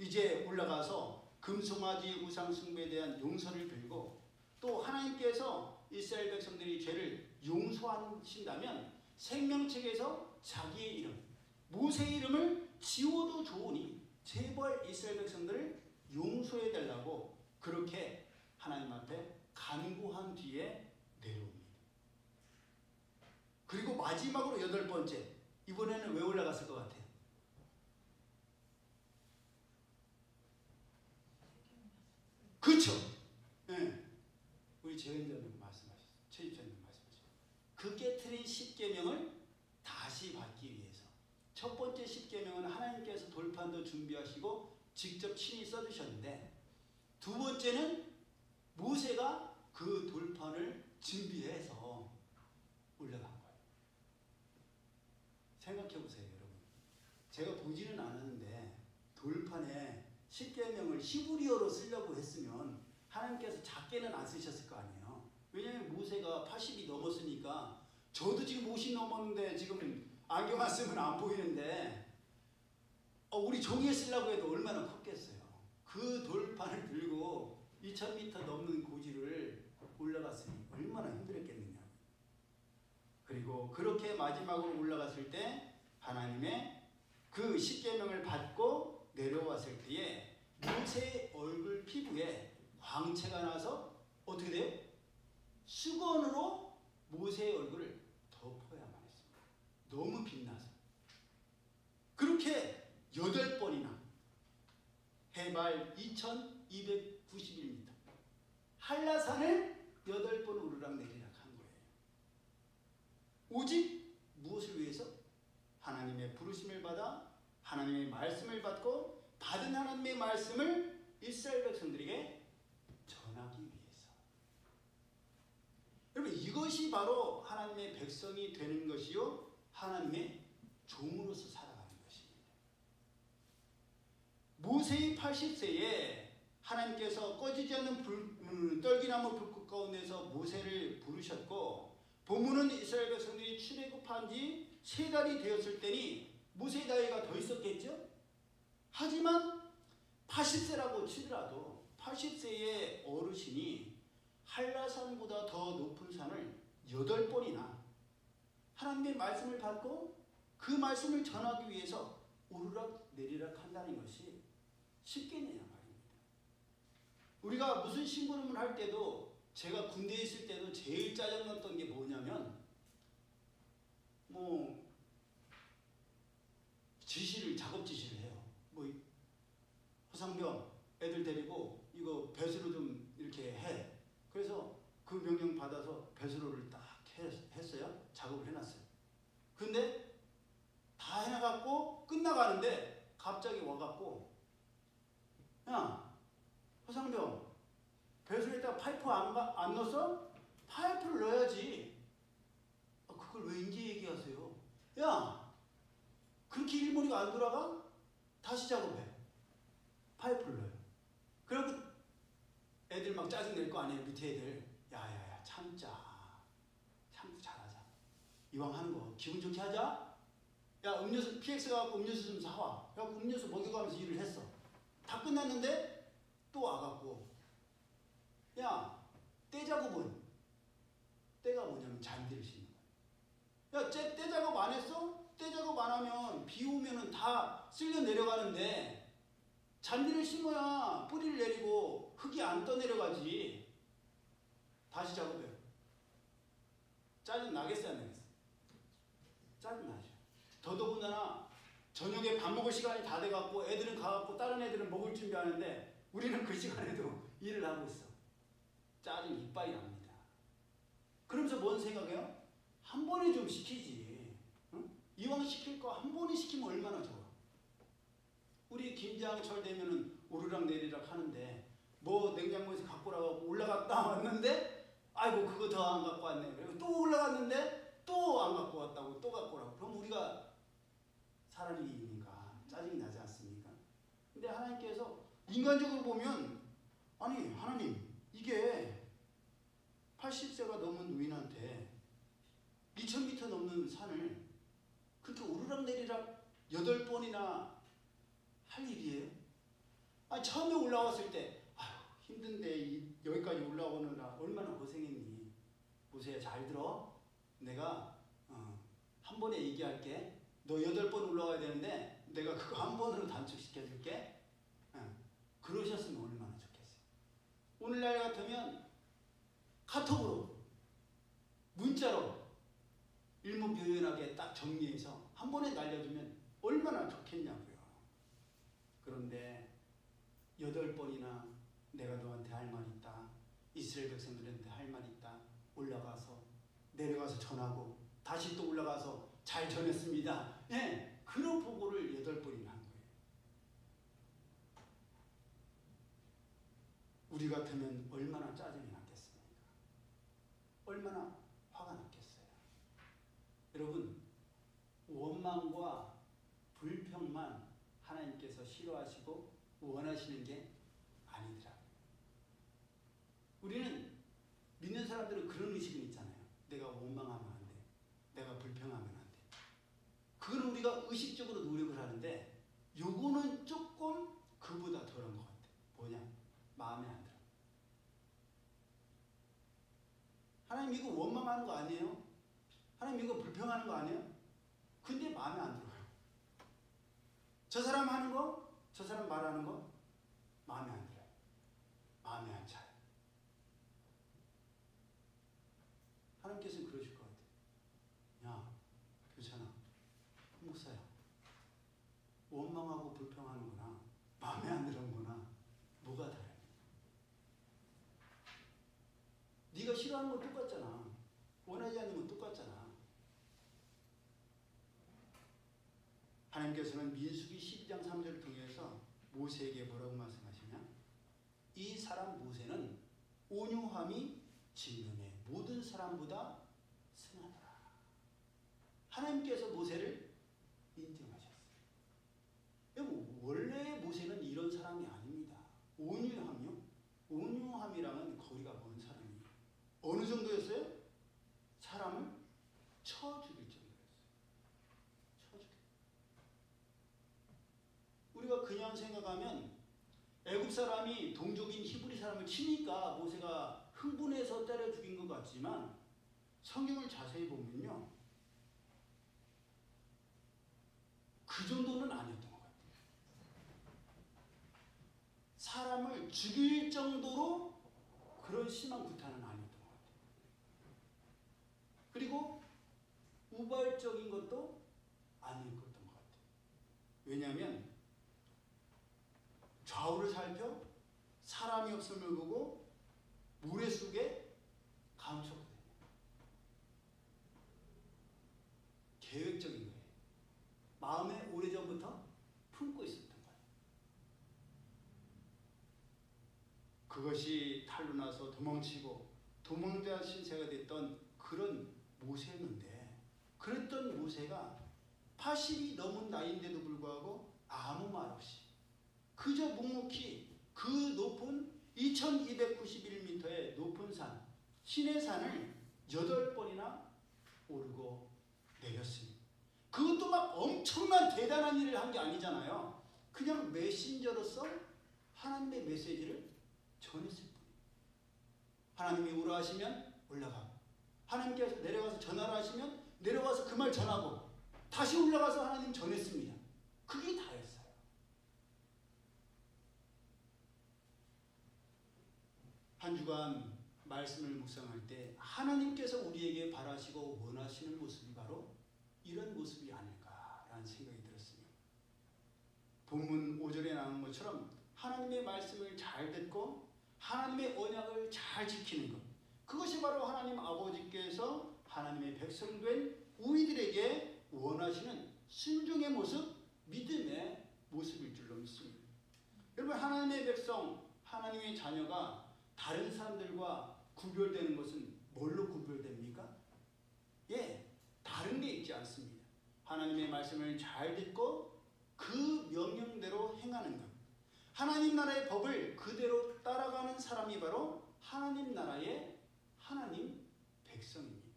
이제 올라가서 금송아지 우상 숭배에 대한 용서를 빌고 또 하나님께서 이스라엘 백성들이 죄를 용서하신다면 생명책에서 자기의 이름, 모세의 이름을 지워도 좋으니 제발 이스라엘 백성들을 용서해 달라고 그렇게 하나님 앞에 간구한 뒤에 내려옵니다. 그리고 마지막으로 8번째, 이번에는 왜 올라갔을 것 같아요? 그렇죠. 네. 우리 재현자님 말씀하셨어요. 최집사님 말씀하셨어요. 그 깨트린 십계명을 다시 받기 위해서 첫 번째 십계명은 하나님께서 돌판도 준비하시고 직접 친히 써주셨는데 두 번째는 모세가 그 돌판을 준비해서 올라간 거예요. 생각해보세요, 여러분. 제가 보지는 않았는데 돌판에 십계명을 히브리어로 쓰려고 했으면 하나님께서 작게는 안 쓰셨을 거 아니에요. 왜냐하면 모세가 80이 넘었으니까 저도 지금 50 넘었는데 지금 안경 안 쓰면 안 보이는데 우리 종이에 쓰려고 해도 얼마나 컸겠어요. 그 돌판을 들고 2000m 넘는 고지를 올라갔으니 얼마나 힘들었겠느냐. 그리고 그렇게 마지막으로 올라갔을 때 하나님의 그 십계명을 받고 내려왔을 때에 모세의 얼굴 피부에 광채가 나서 어떻게 돼요? 수건으로 모세의 얼굴을 덮어야만 했습니다. 너무 빛나서. 그렇게 8번이나 해발 2291m 한라산을 8번 오르락내리락 한 거예요. 오직 무엇을 위해서? 하나님의 부르심을 받아 하나님의 말씀을 받고 받은 하나님의 말씀을 이스라엘 백성들에게 전하기 위해서. 여러분, 이것이 바로 하나님의 백성이 되는 것이요 하나님의 종으로서 살아가는 것입니다. 모세의 80세에 하나님께서 꺼지지 않는 떨기나무 불꽃 가운데서 모세를 부르셨고 본문은 이스라엘 백성들이 출애굽한 지 3달이 되었을 때니 모세의 나이가 더 있었겠죠? 하지만 80세라고 치더라도 80세의 어르신이 한라산보다 더 높은 산을 8번이나 하나님의 말씀을 받고 그 말씀을 전하기 위해서 오르락 내리락 한다는 것이 쉽겠느냐 말입니다. 우리가 무슨 심부름을 할 때도 제가 군대에 있을 때도 제일 짜증났던 게 뭐냐면 작업 지시를 해요. 허상병 애들 데리고 이거 배수로 좀 이렇게 해. 그래서 그 명령 받아서 배수로를 딱 했어요. 작업을 해놨어요. 근데 다 해놔갖고 끝나가는데 갑자기 와갖고 야 허상병 배수로에다가 파이프 안 넣었어? 파이프를 넣어야지. 그걸 왜 이제 얘기하세요? 야 그렇게 일머리가 안 돌아가? 다시 작업해. 파이프를 넣어요. 그리고 애들 막 짜증낼 거 아니에요. 밑에 애들. 야야야 참자. 참고 잘하자. 이왕 하는 거 기분 좋게 하자. 야 음료수 PX 가갖고 음료수 좀 사와. 그래갖고 음료수 먹여가면서 일을 했어. 다 끝났는데 또 와갖고 야 때 작업은 때가 뭐냐면 잔디를 심는 거야. 야 때 작업 안 했어? 때 작업 안 하면 비 오면은 다 쓸려 내려가는데 잔디를 심어야 뿌리를 내리고 흙이 안 떠내려가지. 다시 작업해요. 짜증 나겠어요, 안 나겠어요? 짜증 나죠. 더더군다나 저녁에 밥 먹을 시간이 다 돼갖고 애들은 가갖고 다른 애들은 먹을 준비하는데 우리는 그 시간에도 일을 하고 있어. 짜증 이빨이 납니다. 그러면서 뭔 생각해요? 한 번에 좀 시키지. 응? 이왕 시킬 거 한 번에 시키면 얼마나 좋아. 우리 김장철 되면은 오르락 내리락 하는데 뭐 냉장고에서 갖고 오라고 올라갔다 왔는데 아이고 그거 더 안 갖고 왔네. 그리고 또 올라갔는데 또 안 갖고 왔다고 또 갖고 오라고. 그럼 우리가 사람이니까 짜증이 나지 않습니까? 근데 하나님께서 인간적으로 보면 아니 하나님 이게 80세가 넘은 노인한테 2000m 넘는 산을 그렇게 오르락 내리락 8번이나 할 일이에요? 아니 처음에 올라왔을 때 아휴 힘든데 여기까지 올라오느라 얼마나 고생했니? 모세야 잘 들어. 내가 한 번에 얘기할게. 너 8번 올라가야 되는데 내가 그거 한 번으로 단축시켜줄게. 그러셨으면 얼마나 좋겠어요. 오늘날 같으면 카톡으로 문자로 일목요연하게 딱 정리해서 한 번에 날려주면 얼마나 좋겠냐고요. 그런데 8번이나 내가 너한테 할 말 있다. 이스라엘 백성들한테 할 말 있다. 올라가서 내려가서 전하고 다시 또 올라가서 잘 전했습니다. 예, 그런 보고를 8번이나 한 거예요. 우리 같으면 얼마나 짜증이 났겠습니까? 얼마나 화가 났겠어요. 여러분, 원망과 불평만 하나님께서 싫어하시고 원하시는 게 아니더라고요. 우리는 믿는 사람들은 그런 의식은 있잖아요. 내가 원망하면 안 돼. 내가 불평하면 안 돼. 그건 우리가 의식적으로 노력을 하는데 요거는 조금 그보다 덜한 것 같아요. 뭐냐? 마음에 안 들어. 하나님 이거 원망하는 거 아니에요? 하나님 이거 불평하는 거 아니에요? 근데 마음에 안 들어요. 저 사람 하는 거, 저 사람 말하는 거 마음에 안 들어요. 마음에 안 차요. 하나님께서는 그러실 것 같아요. 야, 교찬아, 목사야, 원망하고 불평하는 거나 마음에 안 드는 거나 뭐가 다르냐? 네가 싫어하는 건 똑같잖아. 원하지 않는 건 똑같잖아. 하나님께서는 민수기 12장 3절을 통해서 모세에게 뭐라고 말씀하시냐? 이 사람 모세는 온유함이 진능의 모든 사람보다 승하더라. 하나님께서 모세를 인정하셨어요. 원래 모세는 이런 사람이 아닙니다. 온유함이요? 온유함이랑은 거리가 먼 사람이에요. 어느 정도였어요? 사람을 쳐 죽일 정도였어요. 쳐 죽일. 우리가 그냥 생각하면 애굽 사람이 동족인 히브리 사람을 치니까 모세가 흥분해서 때려 죽인 것 같지만 성경을 자세히 보면요. 그 정도는 아니었던 것 같아요. 사람을 죽일 정도로 그런 심한 구타는 아니었던 것 같아요. 그리고 우발적인 것도 아니었던 것 같아요. 왜냐하면 좌우를 살펴 사람이 없음을 보고 모래 속에 감췄거든요. 계획적인 거예요. 마음에 오래전부터 품고 있었던 거예요. 그것이 탈로 나서 도망치고 도망자 신세가 됐던 그런 모세였는데, 그랬던 모세가 80이 넘은 나이인데도 불구하고 아무 말 없이 그저 묵묵히 그 높은 2291m의 높은 산, 시내산을 8번이나 오르고 내렸습니다. 그것도 막 엄청난 대단한 일을 한 게 아니잖아요. 그냥 메신저로서 하나님의 메시지를 전했을 뿐이에요. 하나님이 오라 하시면 올라가고, 하나님께서 내려가서 전하라 하시면 내려가서 그 말 전하고, 다시 올라가서 하나님 전했습니다. 그게 다였어요. 한 주간 말씀을 묵상할 때 하나님께서 우리에게 바라시고 원하시는 모습이 바로 이런 모습이 아닐까라는 생각이 들었습니다. 본문 5절에 나온 것처럼 하나님의 말씀을 잘 듣고 하나님의 언약을 잘 지키는 것, 그것이 바로 하나님 아버지께서 하나님의 백성된 우리들에게 원하시는 순종의 모습, 믿음의 모습일 줄로 믿습니다. 여러분, 하나님의 백성, 하나님의 자녀가 다른 사람들과 구별되는 것은 뭘로 구별됩니까? 다른 게 있지 않습니다. 하나님의 말씀을 잘 듣고 그 명령대로 행하는 것, 하나님 나라의 법을 그대로 따라가는 사람이 바로 하나님 나라의 하나님 백성입니다.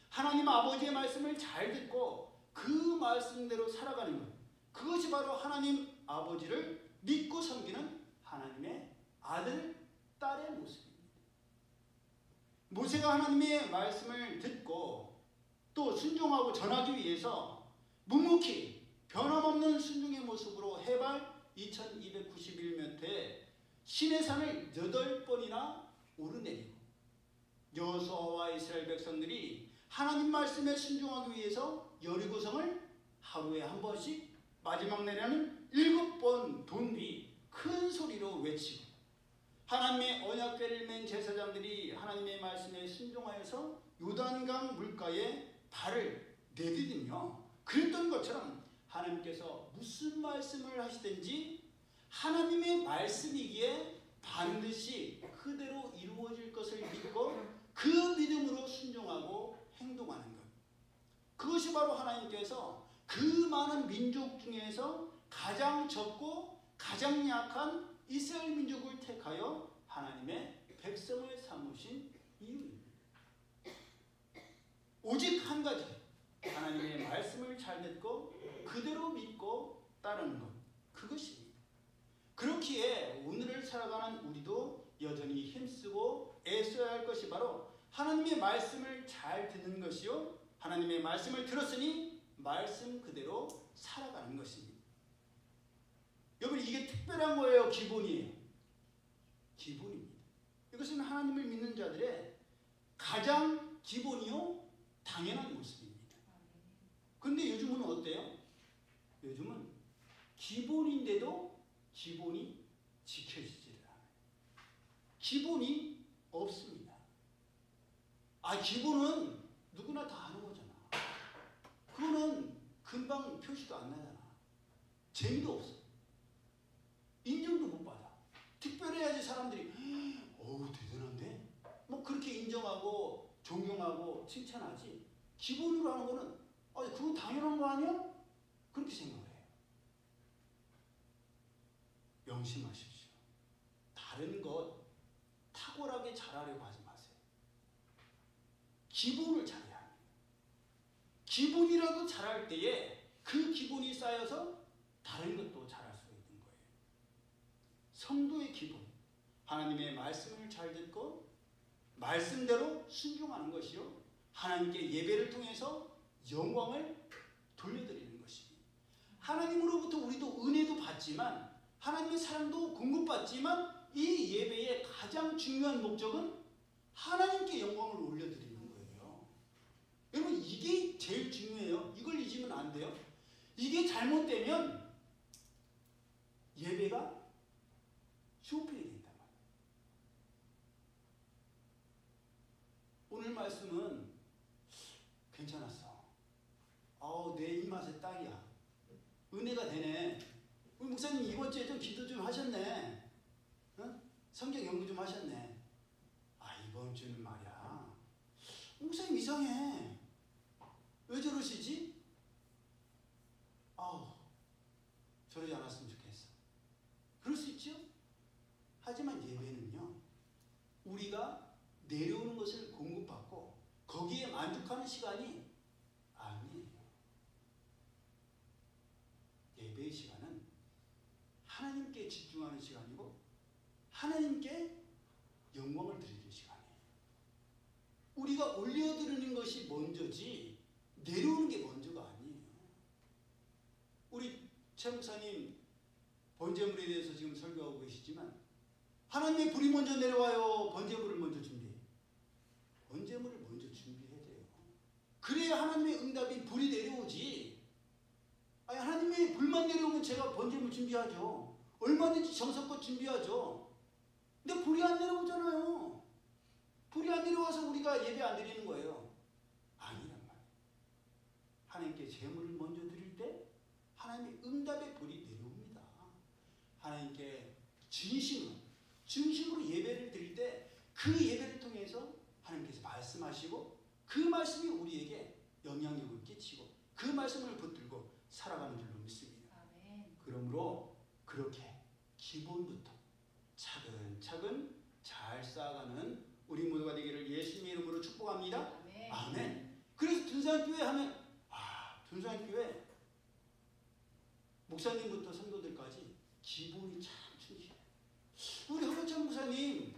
하나님 아버지의 말씀을 잘 듣고 그 말씀대로 살아가는 것, 그것이 바로 하나님 아버지를 믿고 섬기는 하나님의 아들, 딸의 모습입니다. 모세가 하나님의 말씀을 듣고 또 순종하고 전하기 위해서 묵묵히 변함없는 순종의 모습으로 해발 2291m에 시내산을 8번이나 오르내리고 여호수아와 이스라엘 백성들이 하나님 말씀에 순종하기 위해서 여리고성을 하루에 한 번씩 마지막 날에는 7번 돈 뒤 큰 소리로 외치고 하나님의 언약궤를 맨 제사장들이 하나님의 말씀에 순종하여서 요단강 물가에 발을 내디디며 그랬던 것처럼 하나님께서 무슨 말씀을 하시든지 하나님의 말씀이기에 반드시 그대로 이루어질 것을 믿고 그 믿음으로 순종하고 행동하는 것, 그것이 바로 하나님께서 그 많은 민족 중에서 가장 적고 가장 약한 이스라엘 민족을 택하여 하나님의 백성을 삼으신 이유입니다. 오직 한 가지, 하나님의 말씀을 잘 듣고 그대로 믿고 따르는 것, 그것입니다. 그렇기에 오늘을 살아가는 우리도 여전히 힘쓰고 애써야 할 것이 바로 하나님의 말씀을 잘 듣는 것이요, 하나님의 말씀을 들었으니 말씀 그대로 살아가는 것입니다. 여러분, 이게 특별한 거예요? 기본이에요? 기본입니다. 이것은 하나님을 믿는 자들의 가장 기본이요 당연한 모습입니다. 그런데 요즘은 어때요? 요즘은 기본인데도 기본이 지켜지지를 않아요. 기본이 없습니다. 기본은 누구나 다 아는 거잖아. 그거는 금방 표시도 안 나잖아. 재미도 없어. 인정도 못 받아. 특별해야지 사람들이 어우 대단한데? 뭐 그렇게 인정하고 존경하고 칭찬하지. 기본으로 하는 거는 그건 당연한 거 아니야? 그렇게 생각을 해요. 명심하십시오. 다른 것 탁월하게 잘하려고 하지 마세요. 기본을 잘해야 합니다. 기본이라도 잘할 때에 그 기본이 쌓여서 다른 것도 잘할 수가 있는 거예요. 성도의 기본, 하나님의 말씀을 잘 듣고 말씀대로 순종하는 것이요, 하나님께 예배를 통해서 영광을 돌려드리는 것입니다. 하나님으로부터 우리도 은혜도 받지만 하나님의 사랑도 공급받지만 이 예배의 가장 중요한 목적은 하나님께 영광을 올려드리는 거예요. 여러분, 이게 제일 중요해요. 이걸 잊으면 안 돼요. 이게 잘못되면 예배가 쇼핑이 된단 말이에요. 오늘 말씀은 괜찮았어. 내 입맛에 딱이야. 은혜가 되네. 우리 목사님 이번 주에 좀 기도 좀 하셨네. 성경 연구 좀 하셨네. 이번 주는 말이야, 목사님 이상해. 왜 저러시지? 저러지 않았으면 좋겠어. 그럴 수 있죠? 하지만 예배는요, 우리가 내려오는 것을 공급받고 거기에 만족하는 시간이 아니에요. 예배의 시간은 하나님께 집중하는 시간이고 하나님께 영광을 드리는 시간이에요. 우리가 올려드리는 것이 먼저지 내려오는 게 먼저가 아니에요. 우리 최 목사님 번제물에 대해서 지금 설교하고 계시지만 하나님의 불이 먼저 내려와요? 번제물을 먼저 준비해요? 번제물을 먼저 준비해야 돼요. 그래야 하나님의 응답이 불이 내려오지. 아니, 하나님의 불만 내려오면 제가 번제물 준비하죠. 얼마든지 정성껏 준비하죠. 근데 불이 안 내려오잖아요. 불이 안 내려와서 우리가 예배 안 드리는 거예요. 아니란 말이에요. 하나님께 제물을 먼저 드릴 때 하나님의 응답의 불이 내려옵니다. 하나님께 진심으로 예배를 드릴 때 그 예배를 통해서 하나님께서 말씀하시고 그 말씀이 우리에게 영향력을 끼치고 그 말씀을 붙들고 살아가는 줄로 믿습니다. 아멘. 그러므로 그렇게 기본부터 차근차근 잘 쌓아가는 우리 모두가 되기를 예수님의 이름으로 축복합니다. 아멘. 아멘. 그래서 둔산교회 하면 둔산교회 목사님부터 성도들까지 기본이 참 충실해요. 우리 허경찬 목사님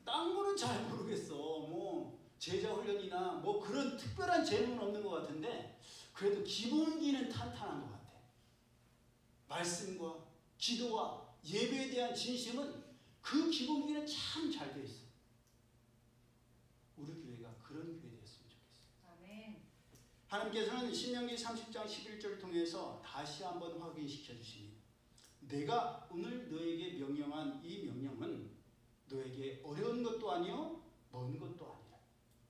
딴 거는 잘 모르겠어. 뭐 제자 훈련이나 뭐 그런 특별한 재능은 없는 것 같은데 그래도 기본기는 탄탄한 것 같아. 말씀과 기도와 예배에 대한 진심은 그 기본기는 참 잘 돼 있어. 우리 교회가 그런 교회 되었으면 좋겠어요. 아멘. 하나님께서는 신명기 30장 11절을 통해서 다시 한번 확인시켜 주십니다. 내가 오늘 너에게 명령한 이 명령은 너에게 어려운 것도 아니요 먼 것도 아니라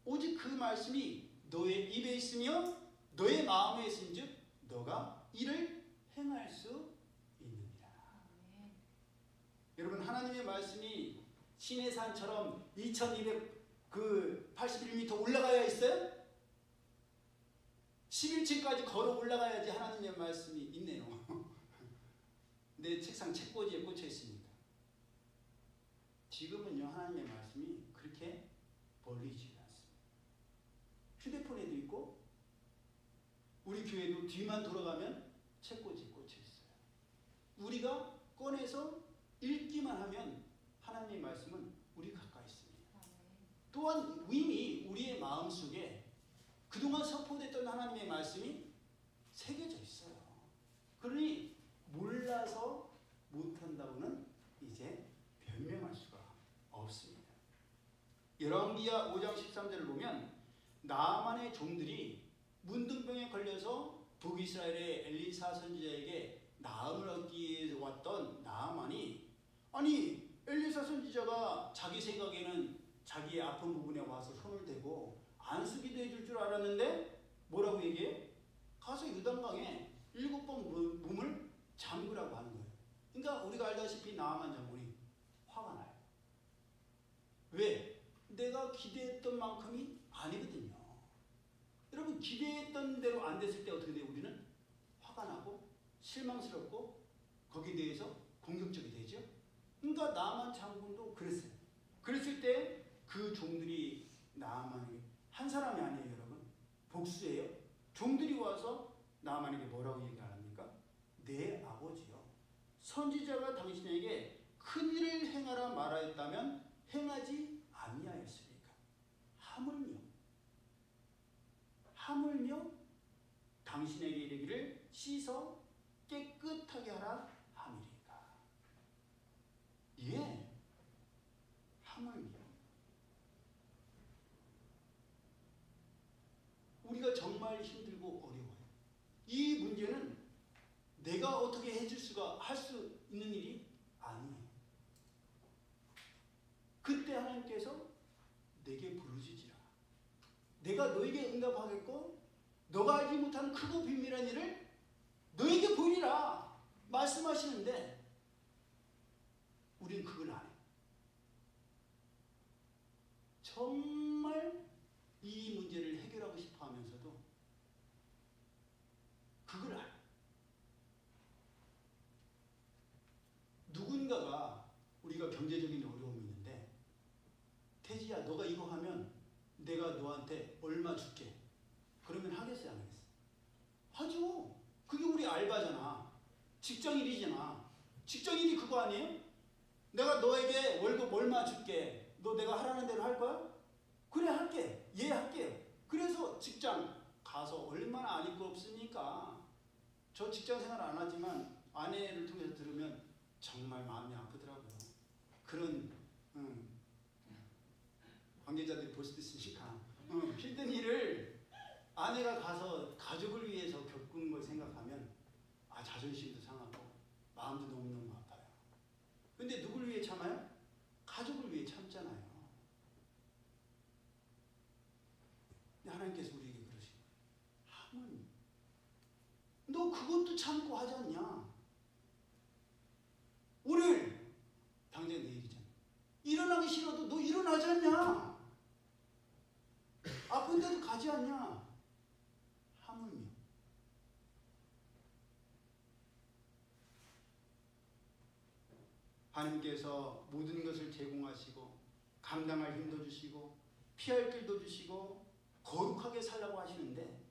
오직 그 말씀이 너의 입에 있으며 너의 마음에 있은즉 너가 이를 행할 수 있느니라. 아멘. 여러분, 하나님의 말씀이 시내산처럼 2281m 올라가야 있어요? 11층까지 걸어 올라가야지 하나님의 말씀이 있네요. 내 책상 책꽂이에 꽂혀 있습니다. 지금은요, 하나님의 말씀이 그렇게 멀리 있지 않습니다. 휴대폰에도 있고 우리 교회도 뒤만 돌아가면 책꽂이에 꽂혀 있어요. 우리가 꺼내서 읽기만 하면 하나님의 말씀은 우리 가까이 있습니다. 또한 이미 우리의 마음속에 그동안 선포됐던 하나님의 말씀이 새겨져 있어요. 그러니 몰라서 못한다고는 이제 변명할 수가 없습니다. 열왕기하 5장 13절을 보면 나아만의 종들이 문둥병에 걸려서 북이스라엘의 엘리사 선지자에게 나음을 얻기 위해 왔던 나아만이 아니 엘리사 선지자가 자기 생각에는 자기의 아픈 부분에 와서 손을 대고 안수기도 해줄 줄 알았는데 뭐라고 얘기해? 가서 요단강에 7번 몸을 잠그라고 하는 거예요. 그러니까 우리가 알다시피 나아만 장군이 화가 나요. 왜? 내가 기대했던 만큼이 아니거든요. 여러분, 기대했던 대로 안 됐을 때 어떻게 돼요? 우리는 화가 나고 실망스럽고 거기에 대해서 공격적이 되죠. 그러니까 나아만 장군도 그랬어요. 그랬을 때 그 종들이 나아만에게 한 사람이 아니에요, 여러분. 복수예요. 종들이 와서 나아만에게 뭐라고 얘기합니까? 내 아버지요, 선지자가 당신에게 큰 일을 행하라 말하였다면 행하지 아니하였습니까? 하물며 당신에게 이르기를 씻어 깨끗하게 하라 함이리까. 예, 하물며. 우리가 정말 힘들고 어려워요. 이 문제는 내가 어떻게 해줄 수가 할 수 있는 일이 아니에요. 그때 하나님께서 내게 부르짖으라. 내가 너에게 응답하겠고 너가 알지 못하는 크고 비밀한 일을 너에게 보이리라 말씀하시는데 우리는 그걸 안 해요. 정말 이 문제를 해결하고 싶어 하면서도 그걸 안 해요. 누군가가 우리가 경제적인 어려움이 있는데 태지야 너가 이거 하면 내가 너한테 얼마 줄게. 그러면 하겠어요 안 하겠어요? 하죠. 그게 우리 알바잖아. 직장일이잖아. 직장일이 그거 아니에요? 내가 너에게 월급 얼마 줄게. 너 내가 하라는 대로 할 거야? 그래 할게. 예 할게요. 그래서 직장 가서 얼마나 안 입고 없습니까? 저 직장 생활 안 하지만 아내를 통해서 들으면 정말 마음이 아프더라고요. 그런 관계자들이 볼 수도 있으니까 힘든 일을 아내가 가서 가족을 위해서 겪는 걸 생각하면 자존심도 상하고 마음도 너무너무 아파요. 근데 누굴 위해 참아요? 가족을 위해 참잖아요. 근데 하나님께서 우리에게 그러신 거예요. 하모니, 너 그것도 참고 하지 않냐? 오늘 당장 내일이잖아. 일어나기 싫어도 너 일어나지 않냐? 아픈데도 가지 않냐? 하물며. 하나님께서 모든 것을 제공하시고 감당할 힘도 주시고 피할 길도 주시고 거룩하게 살라고 하시는데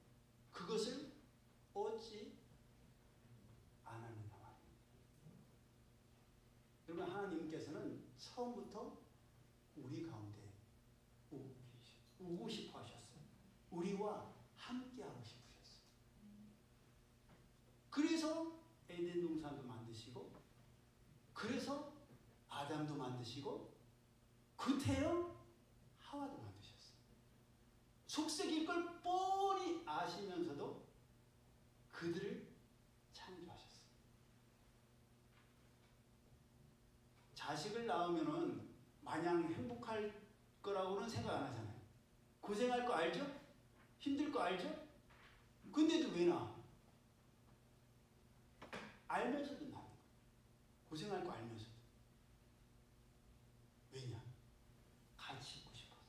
그것을 어찌 안 하는가 말입니다. 여러분, 하나님께서는 처음부터 우리 가운데 오고 싶어 하셨어요. 우리와 함께하고 싶으셨어요. 그래서 에덴 동산도 만드시고, 그래서 아담도 만드시고, 구태여 하와도 만드셨어요. 속색일 걸 뻔히 아시면서도 그들을 창조하셨어요. 자식을 낳으면은 마냥 행복할 거라고는 생각 안 하잖아요. 고생할 거 알죠? 힘들 거 알죠? 근데도 왜 낳아? 알면서도 낳는 거예요. 고생할 거 알면서도. 왜냐? 같이 있고 싶어서.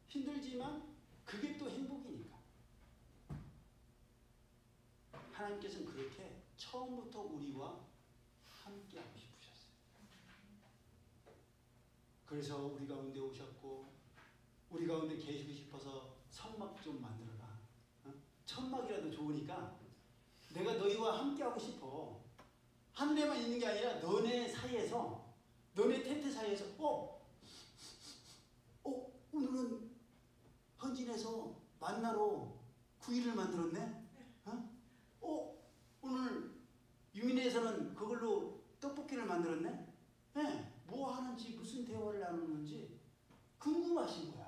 힘들지만 그게 또 행복이니까. 하나님께서는 그렇게 처음부터 우리와 함께하고 싶으셨어요. 그래서 우리 가운데 오셨고, 우리 가운데 계시고 싶어서 성막 좀 만들어라. 천막이라도 좋으니까 내가 너희와 함께하고 싶어. 하늘에만 있는 게 아니라 너네 사이에서, 너네 텐트 사이에서 오늘은 헌진에서 만나러 구이를 만들었네? 오늘 유민에서는 그걸로 떡볶이를 만들었네? 네, 뭐 하는지 무슨 대화를 나누는지 궁금하신 거야.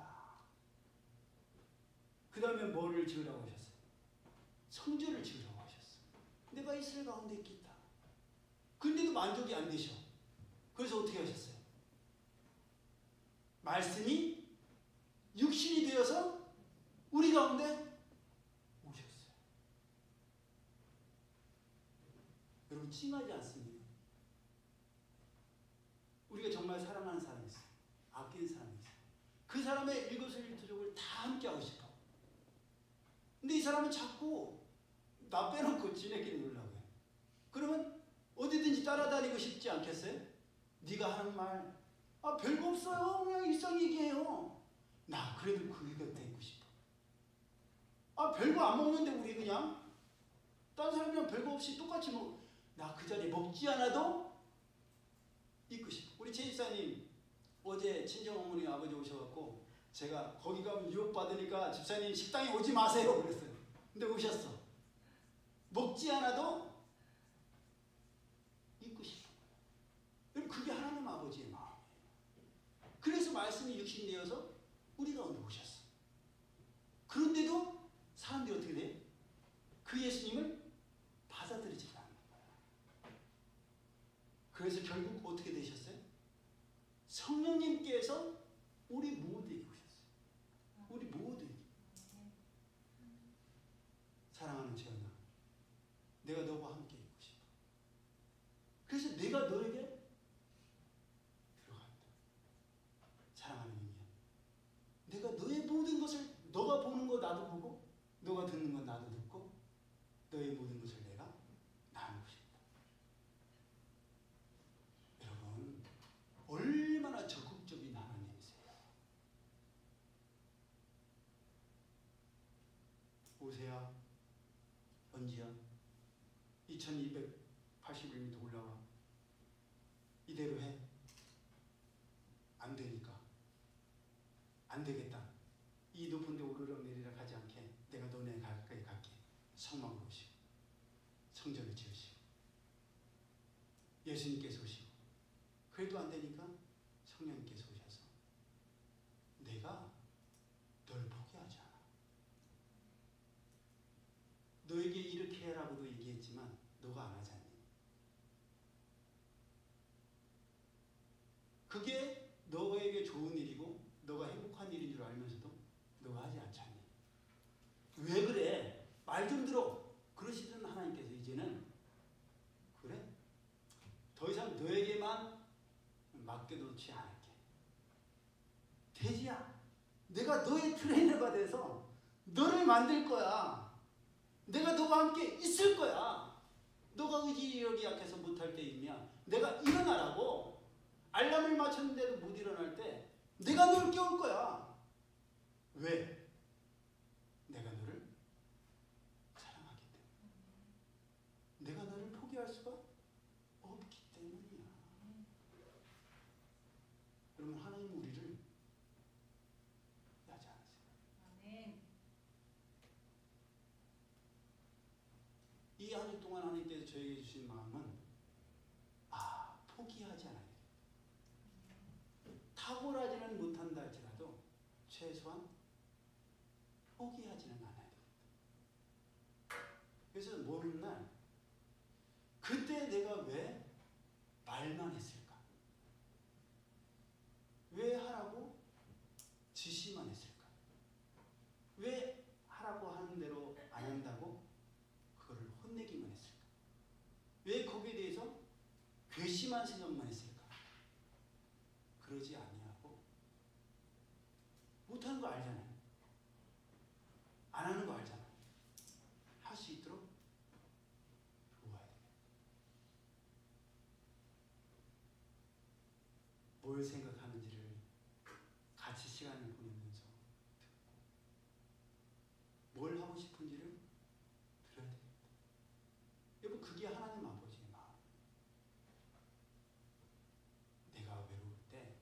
그 다음에 뭐를 지으라고 하셨어요? 성전을 지으라고 하셨어요. 내가 이스라엘 가운데 있겠다. 근데도 만족이 안 되셔. 그래서 어떻게 하셨어요? 말씀이 육신이 되어서 우리 가운데 오셨어요. 여러분, 찡하지 않습니까? 우리가 정말 사랑하는 사람이 있어요. 아끼는 사람이 있어요. 그 사람의 일거수일투족을 다 함께하고 싶어. 근데 이 사람은 자꾸 나 빼놓고 지네끼리 놀라고 해요. 그러면 어디든지 따라다니고 싶지 않겠어요? 네가 하는 말 별거 없어요. 그냥 일상 얘기해요. 나 그래도 그 곁에 있고 싶어. 별거 안 먹는데 우리 그냥 딴 사람이랑 별거 없이 똑같이 나 그 자리에 먹지 않아도 있고 싶어. 우리 최집사님 어제 친정어머니 아버지 오셔갖고 제가 거기 가면 유혹받으니까 집사님 식당에 오지 마세요 그랬어요. 근데 오셨어. 먹지 않아도 있고 싶어. 그게 하나님 아버지의 마음이에요. 그래서 말씀이 육신이 되어서 우리 가운데 오셨어. 그런데도 사람들이 어떻게 돼? 그 예수님을 받아들이지 않는 거야. 그래서 결국 어떻게 되셨어요? 성령님께서 우리 모두에게 오셨어요. 우리 모두에게. 사랑하는 재현아, 내가 너와 함께 있고 싶어. 그래서 내가 너에게 들어간다. 사랑하는 의미야. 내가 너의 모든 것을, 너가 보는 거 나도 보고, 너가 듣는 건 나도 듣고, 너의 모든 것을 내가 나누고 싶다. 여러분, 얼마나 적극적인 하나님이세요. 오세야, 언지야, 2281m 올라와. 이대로 해. 안 되니까. 안 되겠다. 이 높은 데 오르락 내리락 하지 않게 내가 너네 가까이 갈게. 성막으로 오시고, 성전을 지으시고, 예수님께서 오시고. 그래도 안 그렇게 해라고도 얘기했지만 너가 안 하잖니. 그게 너에게 좋은 일이고 너가 행복한 일인 줄 알면서도 너가 하지 않잖니. 왜 그래? 말 좀 들어. 그러시던 하나님께서 이제는 그래? 더 이상 너에게만 맡겨놓지 않을게. 돼지야, 내가 너의 트레이너가 돼서 너를 만들 거야. 내가 너와 함께 있을 거야. 너가 의지력이 약해서 못할 때 있냐? 내가 일어나라고. 알람을 맞췄는데도 못 일어날 때 내가 너를 깨울 거야. 왜? 내가 너를 사랑하기 때문에. 내가 너를 포기할 수가 없기 때문이야. 여러분, 하나님 우리를 하지 않으세요. 아멘. 이 한 주 동안 하나님께서 저에게 주신 마음은 포기하지 않아요. 탁월하지는 못한다 할지라도 최소한 포기하지는 않아야 됩니다. 그래서 모르는 날 그때 내가 왜 말만 했을까? 왜 하라고 지시만 했을까? 왜 하라고 하는 대로 안 한다고 그거를 혼내기만 했을까? 왜 거기에 대해서 괘씸한 생각만 했을까? 그러지 아니하고 못하는 거 알잖아요. 안 하는 거 알잖아요. 할 수 있도록 도와야 돼요. 뭘 생각하는지를 같이 시간을 보내면서 듣고 뭘 하고 싶은지를 들어야 됩니다. 여러분, 그게 하나님 아버지의 마음. 내가 외로울 때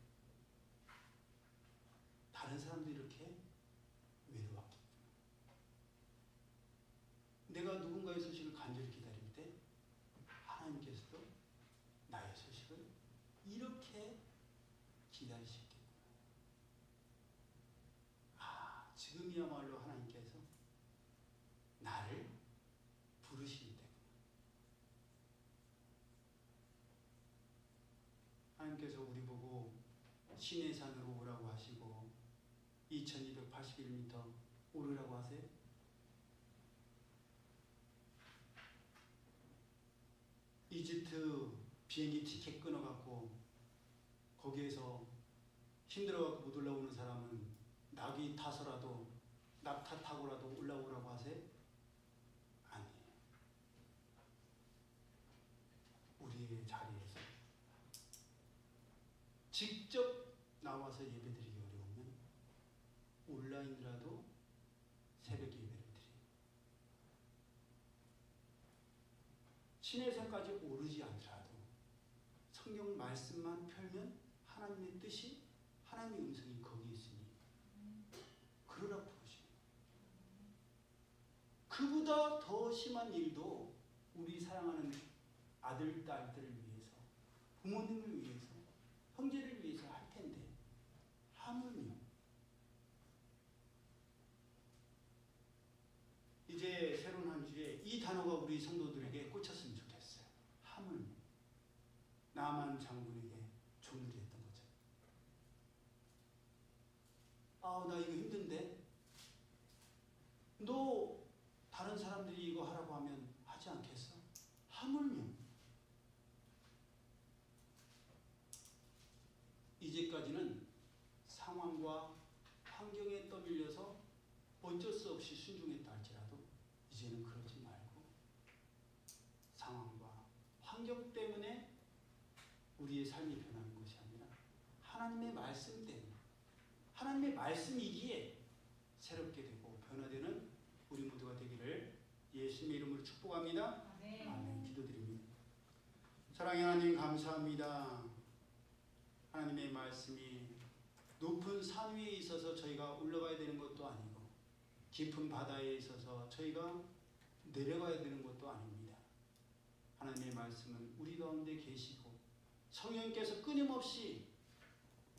다른 사람도 이렇게 외로웠기 때문에 내가 누군가의 소식을 간절히 기다릴 때 하나님께서도 나의 소식을 이렇게 기다리시겠구나. 지금이야말로 하나님께서 나를 부르시기 때문에 하나님께서 우리 보고 시내산으로 오라고 하시고 2281m 오르라고 하세요? 이집트 비행기 티켓 끊어갖고 거기에서 힘들어갖고 못 올라오는 사람은 낙이 타서라도 낙타 타고라도 올라오라고 하세요? 아니에요. 우리의 자리에서 직접 나와서 예배드리기 어려우면 온라인이라도 새벽 예배를 드려요. 시내산까지 오르지 않더라도 성경 말씀만 펴면 하나님의 뜻이, 하나님의 음성이 거기 있으니 그러라고 부르시는 거예요. 그보다 더 심한 일도 우리 사랑하는 아들, 딸들을 위해서, 부모님을 위해서, 형제를 위해서 할 텐데 하물며 이제 새로운 한 주에 이 단어가 우리 성도들에게 꽂혔으면 좋겠어요. 하물며. 나만 장군에게 조물이 했던 거죠. 나 이거 힘든데? 너 다른 사람들이 이거 하라고 하면 하지 않겠어? 하물며. 이제까지는 상황과 환경에 떠밀려서 어쩔 수 없이 순종했다 할지라도 이제는 그러지 말고 상황과 환경 때문에 우리의 삶이 변하는 것이 아니라 하나님의 말씀 때문에, 하나님의 말씀이기에 새롭게 되고 변화되는 우리 모두가 되기를 예수님의 이름으로 축복합니다. 아멘. 기도드립니다. 사랑의 하나님, 감사합니다. 하나님의 말씀이 높은 산 위에 있어서 저희가 올라가야 되는 것도 아니고 깊은 바다에 있어서 저희가 내려가야 되는 것도 아닙니다. 하나님의 말씀은 우리 가운데 계시고 성령께서 끊임없이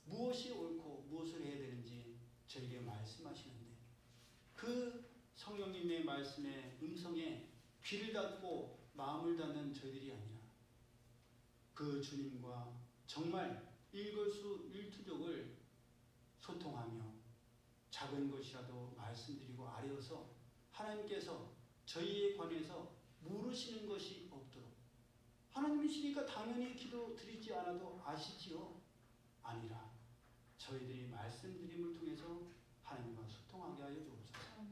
무엇이 옳고 무엇을 해야 되는지 저에게 말씀하시는데 그 성령님의 말씀의 음성에 귀를 닫고 마음을 닫는 저희들이 아니라 그 주님과 정말 일거수일투족을 소통하며 작은 것이라도 말씀드리고 아뢰어서 하나님께서 저희에 관해서 물으시는 것이 없도록, 하나님이시니까 당연히 기도 드리지 않아도 아시지요? 아니라 저희들이 말씀드림을 통해서 하나님과 소통하게 하여 주옵소서.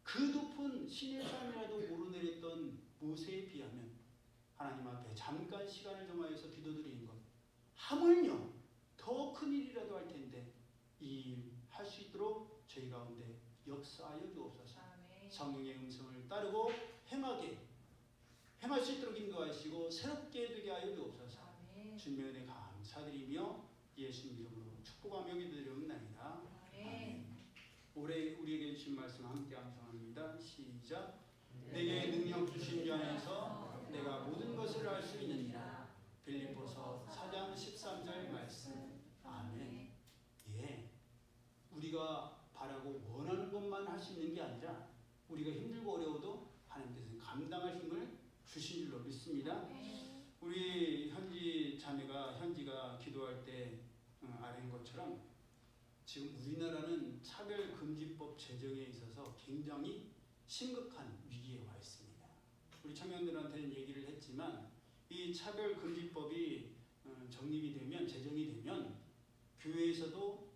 그 높은 신의 산이라도 오르내렸던 모세에 비하면 하나님 앞에 잠깐 시간을 정하여서 기도드리는 것, 하물며 더 큰 일이라도 할 텐데 이 일 할 수 있도록 저희 가운데 역사하여 주옵소서. 성령의 음성을 따르고 행할 수 있도록 인도하시고 새롭게 되게 하여 주옵소서. 주님의 은혜 감사드리며 예수님 이름으로 축복하며 기도드리옵나이다. 아멘. 올해 우리에게 주신 말씀 함께 암송합니다. 시작. 내게 능력 주신 주 안에서 내가 모든 것을 할 수 있느니라. 빌립보서 4장 13절 말씀. 아멘. 예, 우리가 바라고 원하는 것만 할 수 있는 게 아니라 우리가 힘들고 어려워도 하나님께서는 감당할 힘을 주신 줄로 믿습니다. 우리 현지가 기도할 때 아는 것처럼 지금 우리나라는 차별금지법 제정에 있어서 굉장히 심각한 위기에 와 있습니다. 우리 청년들한테는 얘기를 했지만 이 차별금지법이 제정이 되면 교회에서도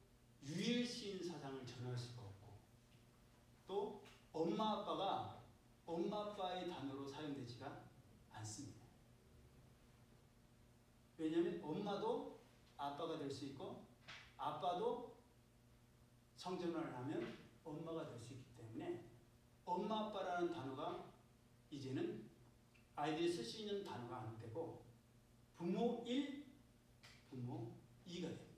유일시인 사상을 전할 수가 없고, 또 엄마 아빠의 단어로 사용되지가 않습니다. 왜냐하면 엄마도 아빠가 될 수 있고 아빠도 성전환을 하면 엄마가 될 수 있기 때문에 엄마 아빠라는 단어가 이제는 아이들이 쓸 수 있는 단어가 안 되고 부모 1, 부모 2가 됩니다.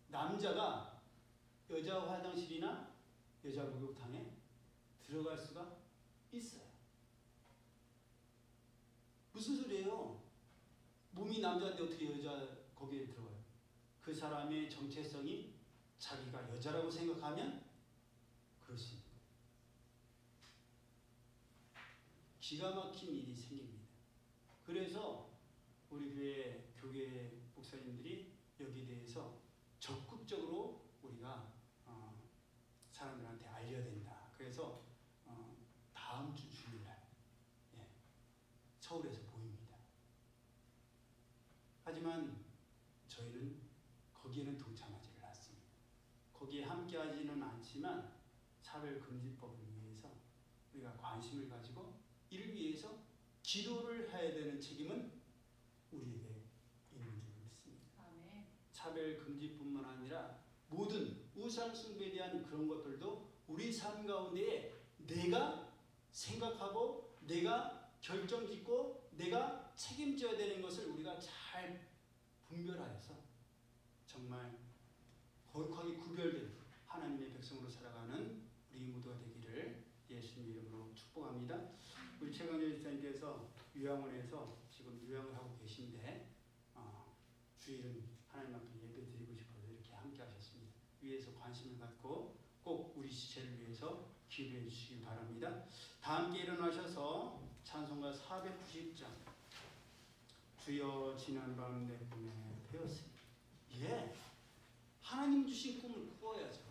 남자가 여자 화장실이나 여자 목욕탕에 들어갈 수가 있어요. 무슨 소리예요? 몸이 남자인데 어떻게 여자 거기에 들어가요? 그 사람의 정체성이 자기가 여자라고 생각하면 그럴 수 있는 거예요. 기가 막힌 일이 생깁니다. 그래서 우리 교회 목사님들이 여기에 대해서 적극적으로 우리가 사람들한테 알려야 된다. 그래서 다음 주 주일날 서울에서 보입니다. 하지만 저희는 거기에는 동참하지를 않습니다. 거기에 함께하지는 않지만 차별금지법을 위해서 우리가 관심을 가지고 이를 위해서 기도를 해야 되는 책임은 우리에게 있는 줄 믿습니다. 아멘. 차별금지뿐만 아니라 모든 우상숭배에 대한 그런 것들도 우리 삶 가운데에 내가 생각하고 내가 결정짓고 내가 책임져야 되는 것을 우리가 잘 분별하여서 정말 거룩하게 구별된 하나님의 백성으로 살아가는 우리 모두가 되기를 예수님 이름으로 축복합니다. 우리 최강렬 집사님께서 요양원에서 지금 요양을 하고 계신데 주일은 하나님 앞에 예배 드리고 싶어서 이렇게 함께 하셨습니다. 위에서 관심을 갖고 꼭 우리 시체를 위해서 기도해 주시기 바랍니다. 다 함께 일어나셔서 찬송가 490장 주여 지난밤 내 꿈에 배웠으니, 하나님 주신 꿈을 꾸어야죠.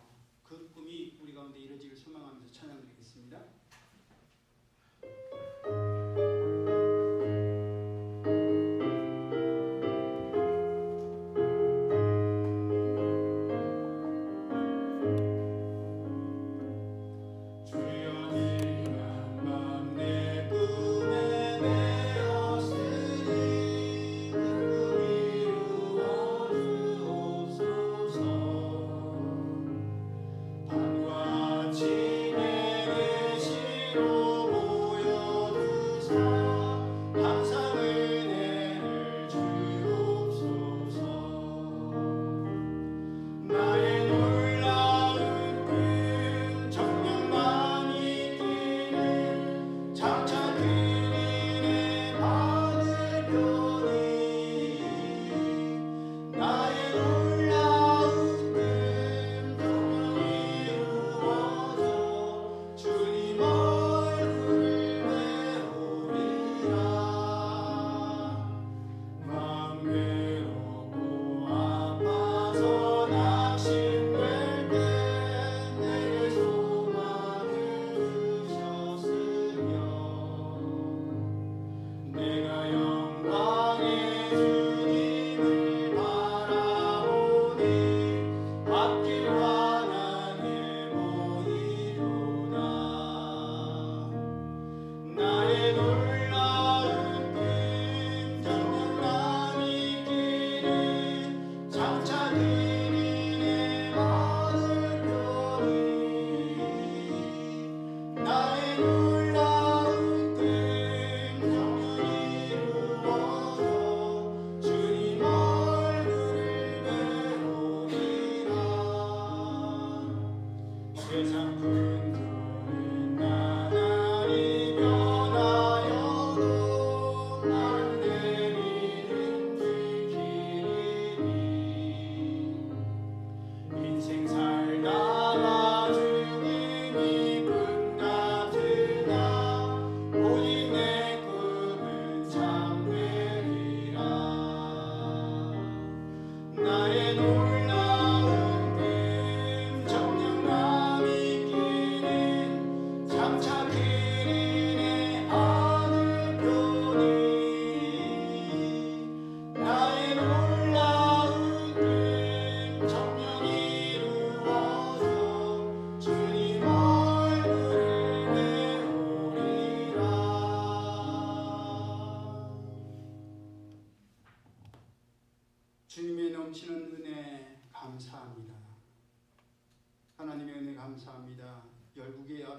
그 꿈이 우리 가운데 이루어지길 소망하면서 찬양드리겠습니다. 밤과 진해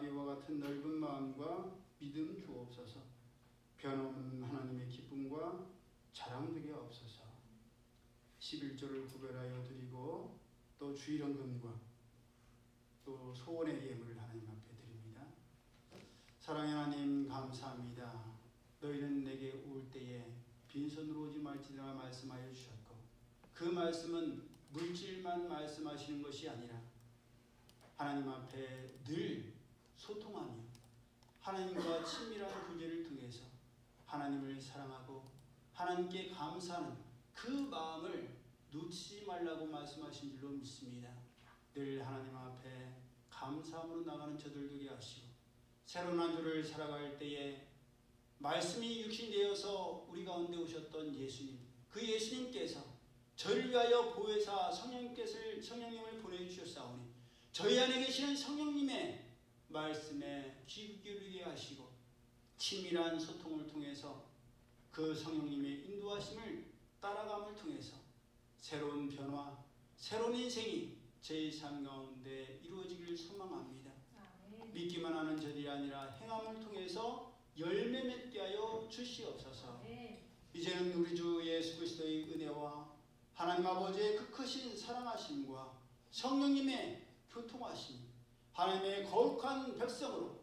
나비와 같은 넓은 마음과 믿음 주옵소서. 변함없는 하나님의 기쁨과 자랑되게 하옵소서. 11조를 구별하여 드리고 또 주일헌금과 또 소원의 예물을 하나님 앞에 드립니다. 사랑의 하나님 감사합니다. 너희는 내게 올 때에 빈손으로 오지 말지니라 말씀하여 주셨고 그 말씀은 물질만 말씀하시는 것이 아니라 하나님 앞에 늘 소통하며 하나님과 친밀한 관계를 통해서 하나님을 사랑하고 하나님께 감사하는 그 마음을 놓치지 말라고 말씀하신 줄로 믿습니다. 늘 하나님 앞에 감사함으로 나가는 저들 되게 하시고 새로운 한 주를 살아갈 때에 말씀이 육신되어서 우리 가운데 오셨던 예수님, 그 예수님께서 저를 위하여 보혜사 성령님을 보내주셨사오니 저희 안에 계시는 성령님의 말씀에 귀 기울이게 하시고 친밀한 소통을 통해서 그 성령님의 인도하심을 따라감을 통해서 새로운 변화, 새로운 인생이 제 삶 가운데 이루어지기를 소망합니다. 믿기만 하는 저들이 아니라 행함을 통해서 열매 맺게 하여 주시옵소서. 이제는 우리 주 예수 그리스도의 은혜와 하나님 아버지의 그 크신 사랑하심과 성령님의 교통하심, 하나님의 거룩한 백성으로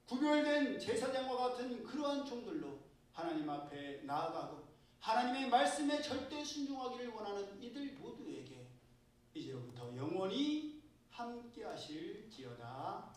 구별된 제사장과 같은 그러한 종들로 하나님 앞에 나아가고 하나님의 말씀에 절대 순종하기를 원하는 이들 모두에게 이제로부터 영원히 함께 하실지어다.